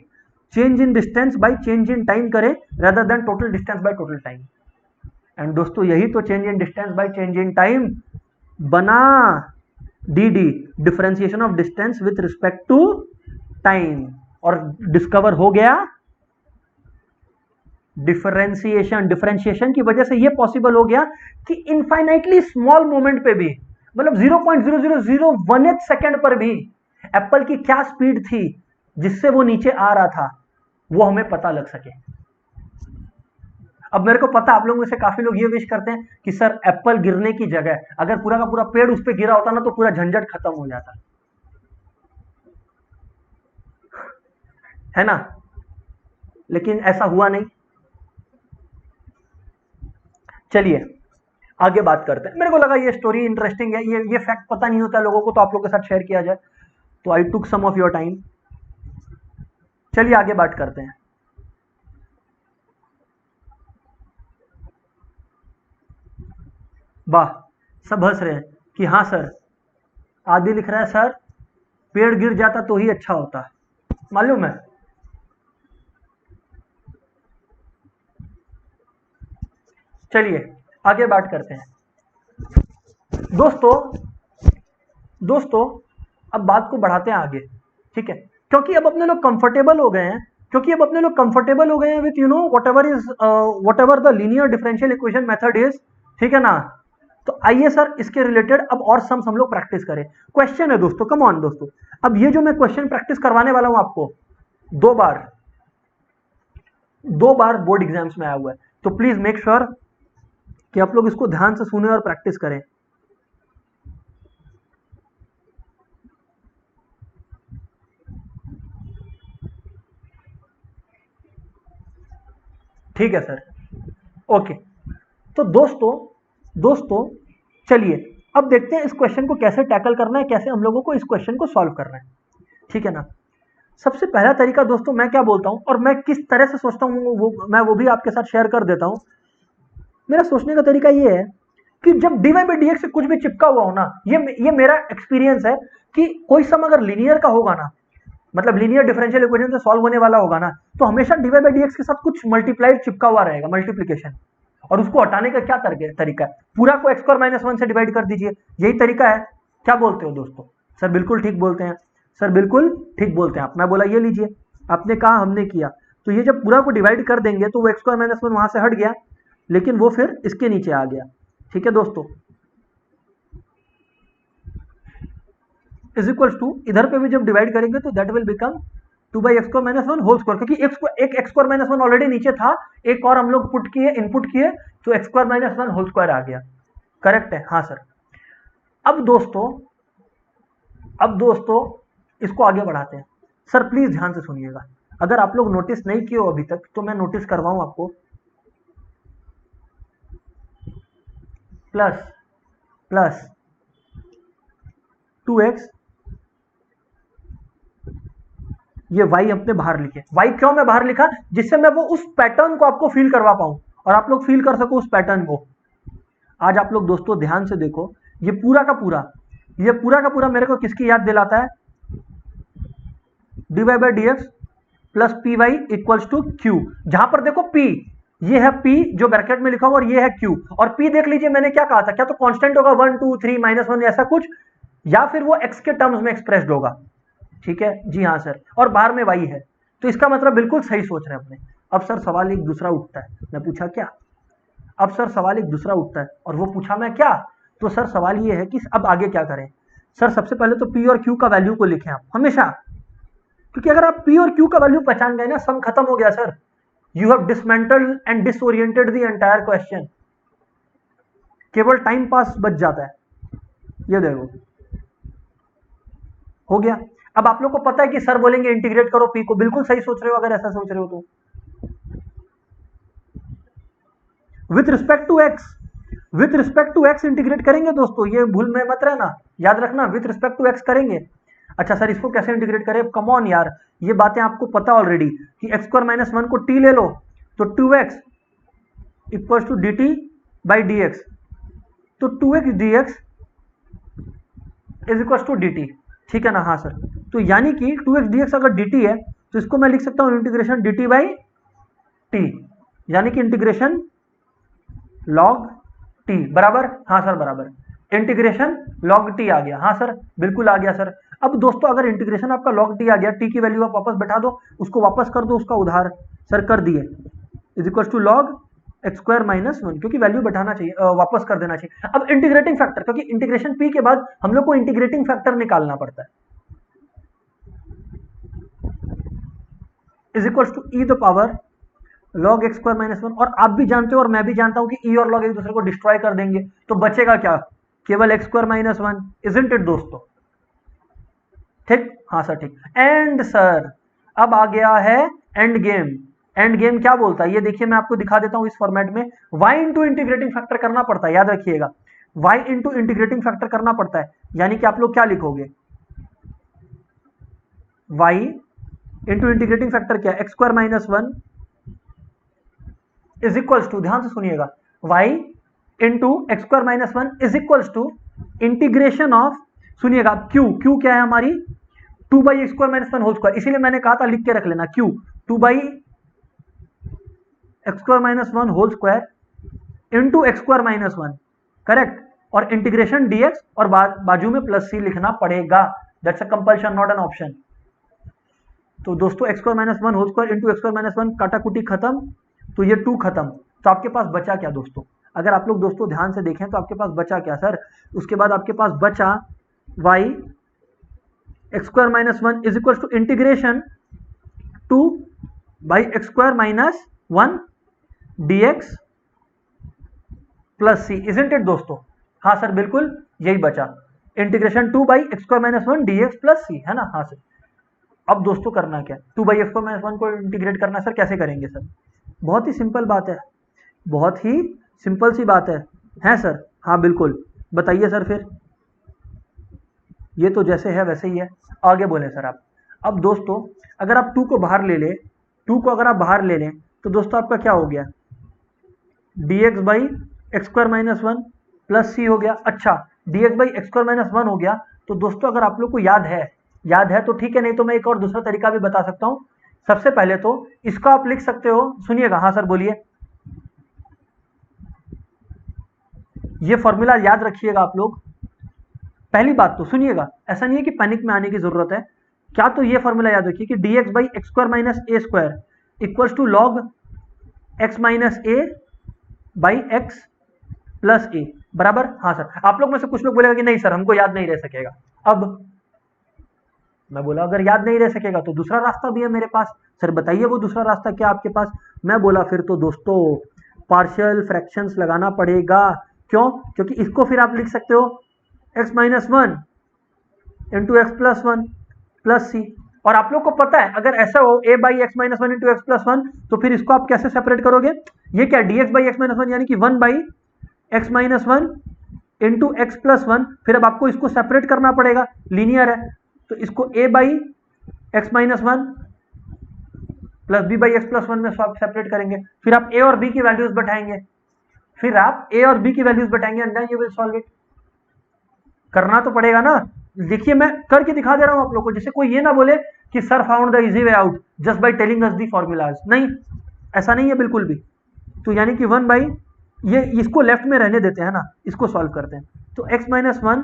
change in distance by change in time करें rather than total distance by total time. And दोस्तों यही तो change in distance by change in time बना the differentiation of distance with respect to time, और discover हो गया differentiation की वजह से यह पॉसिबल हो गया कि इनफाइनाइटली स्मॉल मोमेंट पे भी, मतलब 0.00018 सेकेंड पर भी एप्पल की क्या स्पीड थी जिससे वो नीचे आ रहा था, वो हमें पता लग सके। अब मेरे को पता आप लोगों में से काफी लोग ये विश करते हैं कि सर एप्पल गिरने की जगह अगर पूरा का पूरा पेड़ उस पर गिरा होता ना तो पूरा झंझट खत्म हो जाता, है ना, लेकिन ऐसा हुआ नहीं। चलिए आगे बात करते हैं। मेरे को लगा ये स्टोरी इंटरेस्टिंग है, ये फैक्ट पता नहीं होता लोगों को, तो आप लोगों के साथ शेयर किया जाए, तो आई टुक सम ऑफ योर टाइम। चलिए आगे बात करते हैं। वाह, सब हंस रहे हैं कि हाँ सर। आदि लिख रहा है सर पेड़ गिर जाता तो ही अच्छा होता, मालूम है। चलिए आगे बात करते हैं। दोस्तों अब बात को बढ़ाते हैं आगे, ठीक है, क्योंकि अब अपने लोग कंफर्टेबल हो गए हैं with what ever the linear differential equation method is, ठीक है ना। तो आइए सर इसके रिलेटेड अब और सम्स हम लोग प्रैक्टिस करें। क्वेश्चन है दोस्तों, कम ऑन दोस्तों, अब ये जो मैं क्वेश्चन प्रैक्टिस करवाने वाला हूं आपको दो बार बोर्ड एग्जाम्स में आया हुआ है, तो प्लीज मेक श्योर कि आप लोग इसको ध्यान से सुने और प्रैक्टिस करें। ठीक है सर, ओके। तो दोस्तों चलिए अब देखते हैं इस क्वेश्चन को कैसे टैकल करना है, कैसे हम लोगों को इस क्वेश्चन को सॉल्व करना है, ठीक है ना। सबसे पहला तरीका दोस्तों मैं क्या बोलता हूं और मैं किस तरह से सोचता हूं मैं वो भी आपके साथ शेयर कर देता हूं। मेरा सोचने का तरीका ये है कि जब dy by dx से कुछ भी चिपका हुआ हो ना, ये मेरा एक्सपीरियंस है कि कोई सम अगर लीनियर का होगा ना, मतलब लीनियर डिफरेंशियल इक्वेशन से सॉल्व होने वाला होगा ना, तो हमेशा dy by dx के साथ कुछ मल्टीप्लाइड चिपका हुआ रहेगा, मल्टीप्लीकेशन। और उसको हटाने का क्या तरीका है, पूरा को x² - 1 से डिवाइड कर दीजिए, यही तरीका है। क्या बोलते हो दोस्तों? सर बिल्कुल ठीक बोलते हैं, सर बिल्कुल ठीक बोलते हैं आप। मैं बोला ये लीजिए, आपने कहा हमने किया, तो ये जब पूरा को डिवाइड कर देंगे तो वो x² - 1 वहां से हट गया, लेकिन वो फिर इसके नीचे आ गया, ठीक है दोस्तों। इज इक्वल्स टू, इधर पे भी जब डिवाइड करेंगे तो that will become 2/x² - 1 whole square, क्योंकि एक x² - 1 ऑलरेडी नीचे था, एक और हम लोग इनपुट किए तो x² - 1 होल स्क्वायर आ गया। करेक्ट है, हाँ सर। अब दोस्तों इसको आगे बढ़ाते हैं। सर प्लीज ध्यान से सुनिएगा, अगर आप लोग नोटिस नहीं किए हो अभी तक तो मैं नोटिस करवाऊं आपको। प्लस 2x, ये y अपने बाहर लिखे। y क्यों मैं बाहर लिखा? जिससे मैं वो उस पैटर्न को आपको फील करवा पाऊं और आप लोग फील कर सको उस पैटर्न को। आज आप लोग दोस्तों ध्यान से देखो, ये पूरा का पूरा मेरे को किसकी याद दिलाता है? dy by dx plus p y equals to q. जहां पर देखो p, ये है p जो ब्रैकेट में लिखा हुआ और ये है q, और p देख लीजिए मैंने क्या कहा था, क्या तो कांस्टेंट होगा 1 2 3 -1 ऐसा कुछ, या फिर वो x के टर्म्स में एक्सप्रेस्ड होगा, ठीक है जी हाँ सर, और बाहर में y है। तो इसका मतलब बिल्कुल सही सोच रहे हैं अपने। अब सर सवाल एक दूसरा उठता है, मैं पूछा क्या? अब सर सवाल एक दूसरा उठता है और वो पूछा मैं क्या? तो सर सवाल ये है कि अब आगे क्या करें? सर सबसे पहले तो p और q का वैल्यू को लिखें आप हमेशा, क्योंकि अगर आप p और q का वैल्यू पहचान गए ना, सम खत्म हो गया sir. You have dismantled and disoriented the entire question, केवल टाइम पास बच जाता है। ये देखो हो गया। अब आप लोग को पता है कि सर बोलेंगे इंटीग्रेट करो p को, बिल्कुल सही सोच रहे हो अगर ऐसा सोच रहे हो तो। With respect to x integrate करेंगे दोस्तों, ये भूल में मत रहना, याद रखना विथ रिस्पेक्ट टू x करेंगे। अच्छा सर इसको कैसे इंटीग्रेट करें? कम ऑन यार, ये बातें आपको पता ऑलरेडी कि x² - 1 को t ले लो तो 2x equals to d t by d x, तो 2x dx is equals to d t, ठीक है ना। हाँ सर, तो यानी कि 2x dx अगर dt है तो इसको मैं लिख सकता हूं इंटीग्रेशन dt बाई टी, यानी कि इंटीग्रेशन log t बराबर, हाँ सर बराबर, इंटीग्रेशन log t आ गया। हाँ सर बिल्कुल आ गया सर। अब दोस्तों अगर इंटीग्रेशन आपका log t आ गया, t की वैल्यू आप वापस बैठा दो, उसको वापस कर दो, उसका उधार सर कर दिए, is equal to log x square minus one, क्योंकि वैल्यू बैठाना चाहिए, वापस कर देना चाहिए। अब इंटीग्रेटिंग फैक्टर, क्योंकि इंटीग्रेशन p के बाद हम लोग को इंटीग्रेटिंग फैक्टर निकालना पड़ता है, is equal to e the power log x square minus one. और आप भी जानते हो और मैं भी जानता हूं कि ई और log एक दूसरे को डिस्ट्रॉय कर देंगे, तो बचेगा क्या, केवल x square minus one, isn't it दोस्तों, ठीक। हाँ सर ठीक। एंड सर अब आ गया है एंड गेम। एंड गेम क्या बोलता है ये देखिए, मैं आपको दिखा देता हूं इस फॉर्मेट में। y इंटू इंटीग्रेटिंग फैक्टर करना पड़ता है, याद रखिएगा, y इंटू इंटीग्रेटिंग फैक्टर करना पड़ता है, यानी कि आप लोग क्या लिखोगे, y इंटू इंटीग्रेटिंग फैक्टर क्या, x square minus one is equals to, ध्यान से सुनिएगा, y into x square minus one is equals to integration of, सुनिएगा q क्या है हमारी, 2 by x square minus one whole square, इसीलिए मैंने कहा था लिख के रख लेना, q 2 by x square minus one whole square into x square minus one, correct, और इंटीग्रेशन dx, और बाजू में प्लस c लिखना पड़ेगा, that's a compulsion not an option. तो दोस्तों x square minus one whole square into x square minus one, काटाकुटी खत्म, तो ये 2 खत्म, तो आपके पास बचा क्या दोस्तों, अगर आप लोग दोस्तों ध्यान से देखें तो आपके पास बचा क्या सर, उसके बाद आपके पास बचा y x square minus one is equal to integration 2 by x square minus one dx plus c, isn't it दोस्तों। हाँ सर बिल्कुल यही बचा, integration 2 by x square minus one dx plus c, है ना। हाँ सर, अब दोस्तों करना क्या, 2 by x square minus one को इंटीग्रेट करना है सर, कैसे करेंगे सर, बहुत ही सिंपल बात है, बहुत ही सिंपल सी बात है सर। हाँ बिल्कुल, बताइए सर फिर, ये तो जैसे है वैसे ही है, आगे बोले सर आप। अब दोस्तों अगर आप 2 को बाहर ले लें, 2 को अगर आप बाहर ले लें तो दोस्तों आपका क्या हो गया, dx by x square minus one plus c हो गया। अच्छा, dx by x square minus one हो गया, तो दोस्तों अगर आप लोग को याद है तो ठीक है, नहीं तो मैं एक और दूसरा तरीका भी बता सकता हूं। सबसे पहले तो इसको आप लिख सकते हो, सुनिएगा, हाँ सर बोलिए, ये फॉर्मूला याद रखिएगा आप लोग। पहली बात तो सुनिएगा, ऐसा नहीं है कि पैनिक में आने की जरूरत है, क्या तो ये फॉर्मूला याद रखिए कि dx by x square minus a square equals to log x minus a by x plus a, बराबर। हाँ सर, आप लोग में से कुछ लोग बोलेगा कि नहीं सर हमको याद नहीं रह सकेगा। अब मैं बोला अगर याद नहीं रह सकेगा तो दूसरा रास्ता भी है मेरे पास, सर बताइए वो दूसरा रास्ता क्या आपके पास। मैं बोला फिर तो दोस्तों पार्शियल फ्रैक्शंस लगाना पड़ेगा, क्यों, क्योंकि इसको फिर आप लिख सकते हो x minus one into x plus one plus c, और आप लोग को पता है अगर ऐसा हो a by x minus one into x plus one, तो फिर इसको आप कैसे सेपरेट करोगे, ये क्या dx by x minus one, यानी कि 1 by x minus one into x plus one, फिर अब आपको इसको सेपरेट करना पड़ेगा, लीनियर है, तो इसको a by x minus one plus b by x plus one में सेपरेट करेंगे, फिर आप a और b की वैल्यूज बैठाएंगे, फिर आप a और b की वैल्यूज बैठाएंगे and then you will solve it. करना तो पड़ेगा ना, देखिए मैं करके दिखा दे रहा हूं आप लोगों को, जिससे कोई ये ना बोले कि sir found the easy way out just by telling us the formulas, नहीं ऐसा नहीं है बिल्कुल भी। तो यानी कि 1 बाई, ये इसको लेफ्ट में रहने देते हैं ना, इसको सॉल्व करते हैं, तो x minus one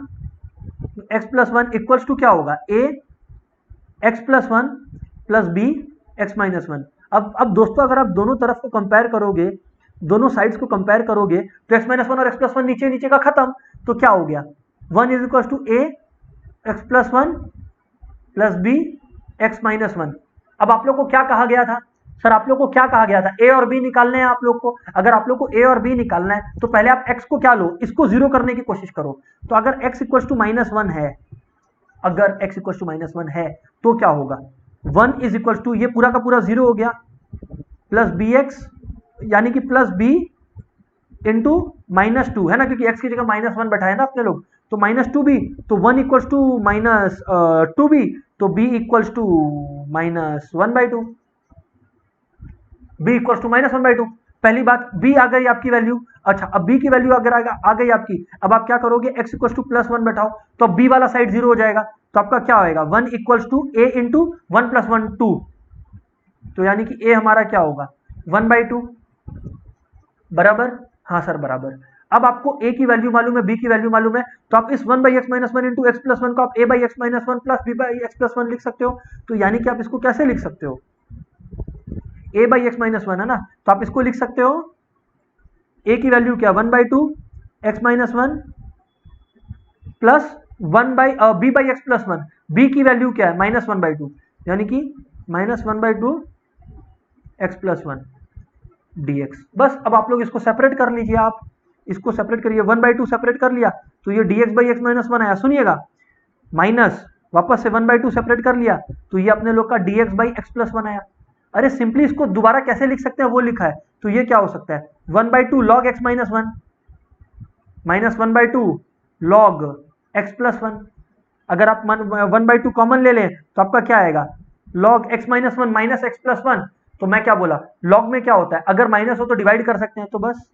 x plus one equals to क्या होगा, a x plus one plus b x minus one. अब दोस्तों अगर आप दोनों तरफ को कंपेयर करोगे, दोनों साइड्स को कंपेयर करोगे, तो x माइनस वन और x प्लस वन नीचे नीचे का खत्म, तो क्या हो गया, 1 is equal to a x plus one plus b x minus one. अब आप लोग को क्या कहा गया था, सर आप लोग को क्या कहा गया था, a और b निकालने हैं आप लोग को। अगर आप लोग को a और b निकालना है तो पहले आप x को क्या लो, इसको जीरो करने की कोशिश करो। तो अगर x equal to minus one है, अगर x equal to minus one है तो क्या होगा, 1 इज इक्वल टू ये पूरा का पूरा जीरो हो गया, प्लस बी एक्स यानी कि plus b into minus two, है ना, क्योंकि x की जगह माइनस वन बैठा है ना अपने लोग, तो माइनस टू बी, तो 1 equals to minus two b, तो b equals to minus one by two, b equals to minus one by two. पहली बात b आ गई आपकी वैल्यू। अच्छा, अब b की वैल्यू अगर आ गई आपकी, अब आप क्या करोगे, x equal to plus one बैठाओ, तो अब b वाला साइड जीरो हो जाएगा, तो आपका क्या होएगा, 1 equal to a into one plus one 2, तो यानी कि a हमारा क्या होगा 1/2 बराबर। हाँ सर बराबर। अब आपको a की वैल्यू मालूम है, b की वैल्यू मालूम है, तो आप इस 1/x minus one into x plus one को आप a/x minus one plus b/x plus one लिख सकते हो। तो यानी कि आप इसको कैसे लिख सकते हो, a/x माइनस वन है ना, तो आप इसको लिख सकते हो a की वैल्यू क्या 1/2 x minus one plus b/x plus one, b की वैल्यू क्या है -1/2, यानी कि -1/2 x प्लस वन dx। बस अब आप लोग इसको सेपरेट कर लीजिए, आप इसको सेपरेट करिए, 1/2 सेपरेट कर लिया तो ये dx/x माइनस वन आया, सुनिएगा, माइनस वापस से 1/2 सेपरेट कर लिया तो ये अपने लोग का dx/x प्लस वन आया। अरे सिंपली इसको दोबारा कैसे लिख सकते हैं वो लिखा है, तो ये क्या हो सकता है 1/2 log x minus one minus 1/2 log x plus one. अगर आप 1/2 कॉमन ले लें तो आपका क्या आएगा log x minus one minus x plus one. तो मैं क्या बोला, log में क्या होता है, अगर माइनस हो तो डिवाइड कर सकते हैं, तो बस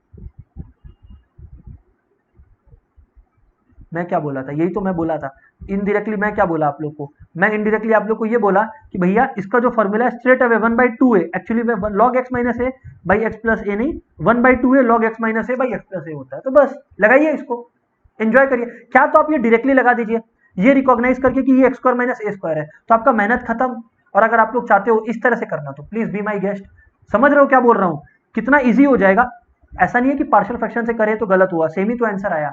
मैं क्या बोला था, यही तो मैं बोला था इनडायरेक्टली। मैं क्या बोला आप लोग को, मैं इनडायरेक्टली आप लोग को ये बोला कि भैया इसका जो फॉर्मूला है स्ट्रेट अवे 1/2 है, actually log x minus a by x plus a नहीं, 1/2 है log x minus a by x plus a होता है। तो बस लगाइए इसको, एंजॉय करिए, क्या तो आप ये डायरेक्टली लगा दीजिए, ये रिकॉग्नाइज करके कि ये x square minus a square है, तो आपका मेहनत खत्म। और अगर आप लोग चाहते हो इस तरह से करना तो प्लीज बी माई गेस्ट, समझ रहे हो क्या बोल रहा हूँ, कितना ईजी हो जाएगा। ऐसा नहीं है कि पार्शियल फ्रैक्शन से करे तो गलत हुआ, सेम ही तो आंसर आया,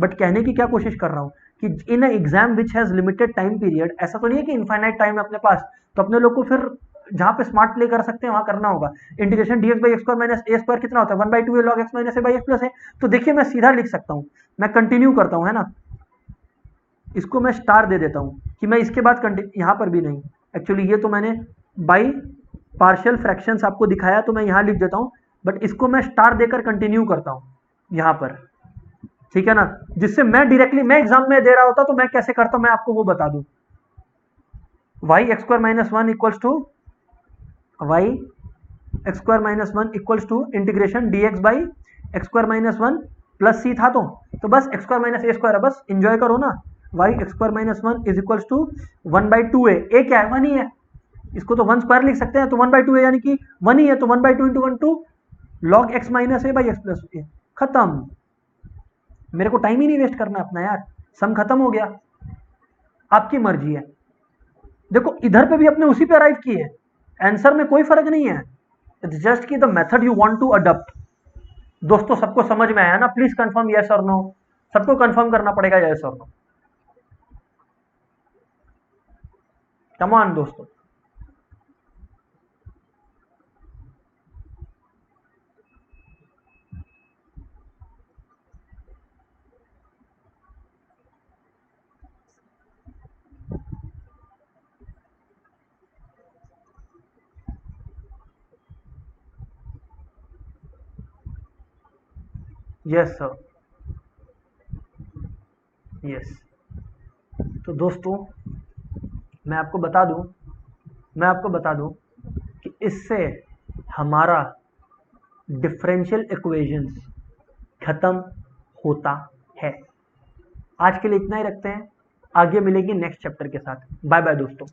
बट कहने की क्या कोशिश कर रहा हूं कि in exam which has limited time period, ऐसा तो नहीं है कि इनफाइनाइट टाइम है अपने पास, तो अपने लोग को फिर जहां पे स्मार्ट प्ले कर सकते हैं वहां करना होगा। Integration dx by x square minus a square कितना होता है 1/2 log x minus a by x plus है। तो देखिए मैं सीधा लिख सकता हूं, मैं कंटिन्यू करता हूं, है ना, इसको मैं स्टार दे देता हूं कि मैं इसके बाद यहां पर भी नहीं, एक्चुअली ये तो मैंने बाई पार्शियल फ्रैक्शंस आपको दिखाया तो मैं यहां लिख देता हूं, बट इसको मैं स्टार देकर कंटिन्यू करता हूं यहां पर, ठीक है ना, जिससे मैं डायरेक्टली मैं एग्जाम में दे रहा होता तो मैं कैसे करता हूं मैं आपको वो बता दूं। y x square minus one equals to y x square minus one equals to integration dx by x square minus one plus c था, तो बस x square minus a square है, बस इंजॉय करो ना। y x square minus one is equals to 1/2 है, ए क्या है 1 ही है, इसको तो 1 स्क्वायर लिख सकते हैं, तो 1/2 है यानी कि 1 ही है, तो 1/2 into 1 2 log x minus a by x plus a, खत्म। मेरे को टाइम ही नहीं वेस्ट करना अपना यार, सम खत्म हो गया, आपकी मर्जी है। देखो इधर पे भी अपने उसी पे अराइव किए, आंसर में कोई फर्क नहीं है, इट्स जस्ट कि the method you want to adopt. दोस्तों सबको समझ में आया ना, प्लीज कंफर्म यस और नो, सबको कंफर्म करना पड़ेगा यस और नो, कम ऑन दोस्तों। Yes sir, yes. तो दोस्तों मैं आपको बता दूं कि इससे हमारा डिफरेंशियल इक्वेशंस खत्म होता है। आज के लिए इतना ही रखते हैं, आगे मिलेंगे नेक्स्ट चैप्टर के साथ। बाय बाय दोस्तों।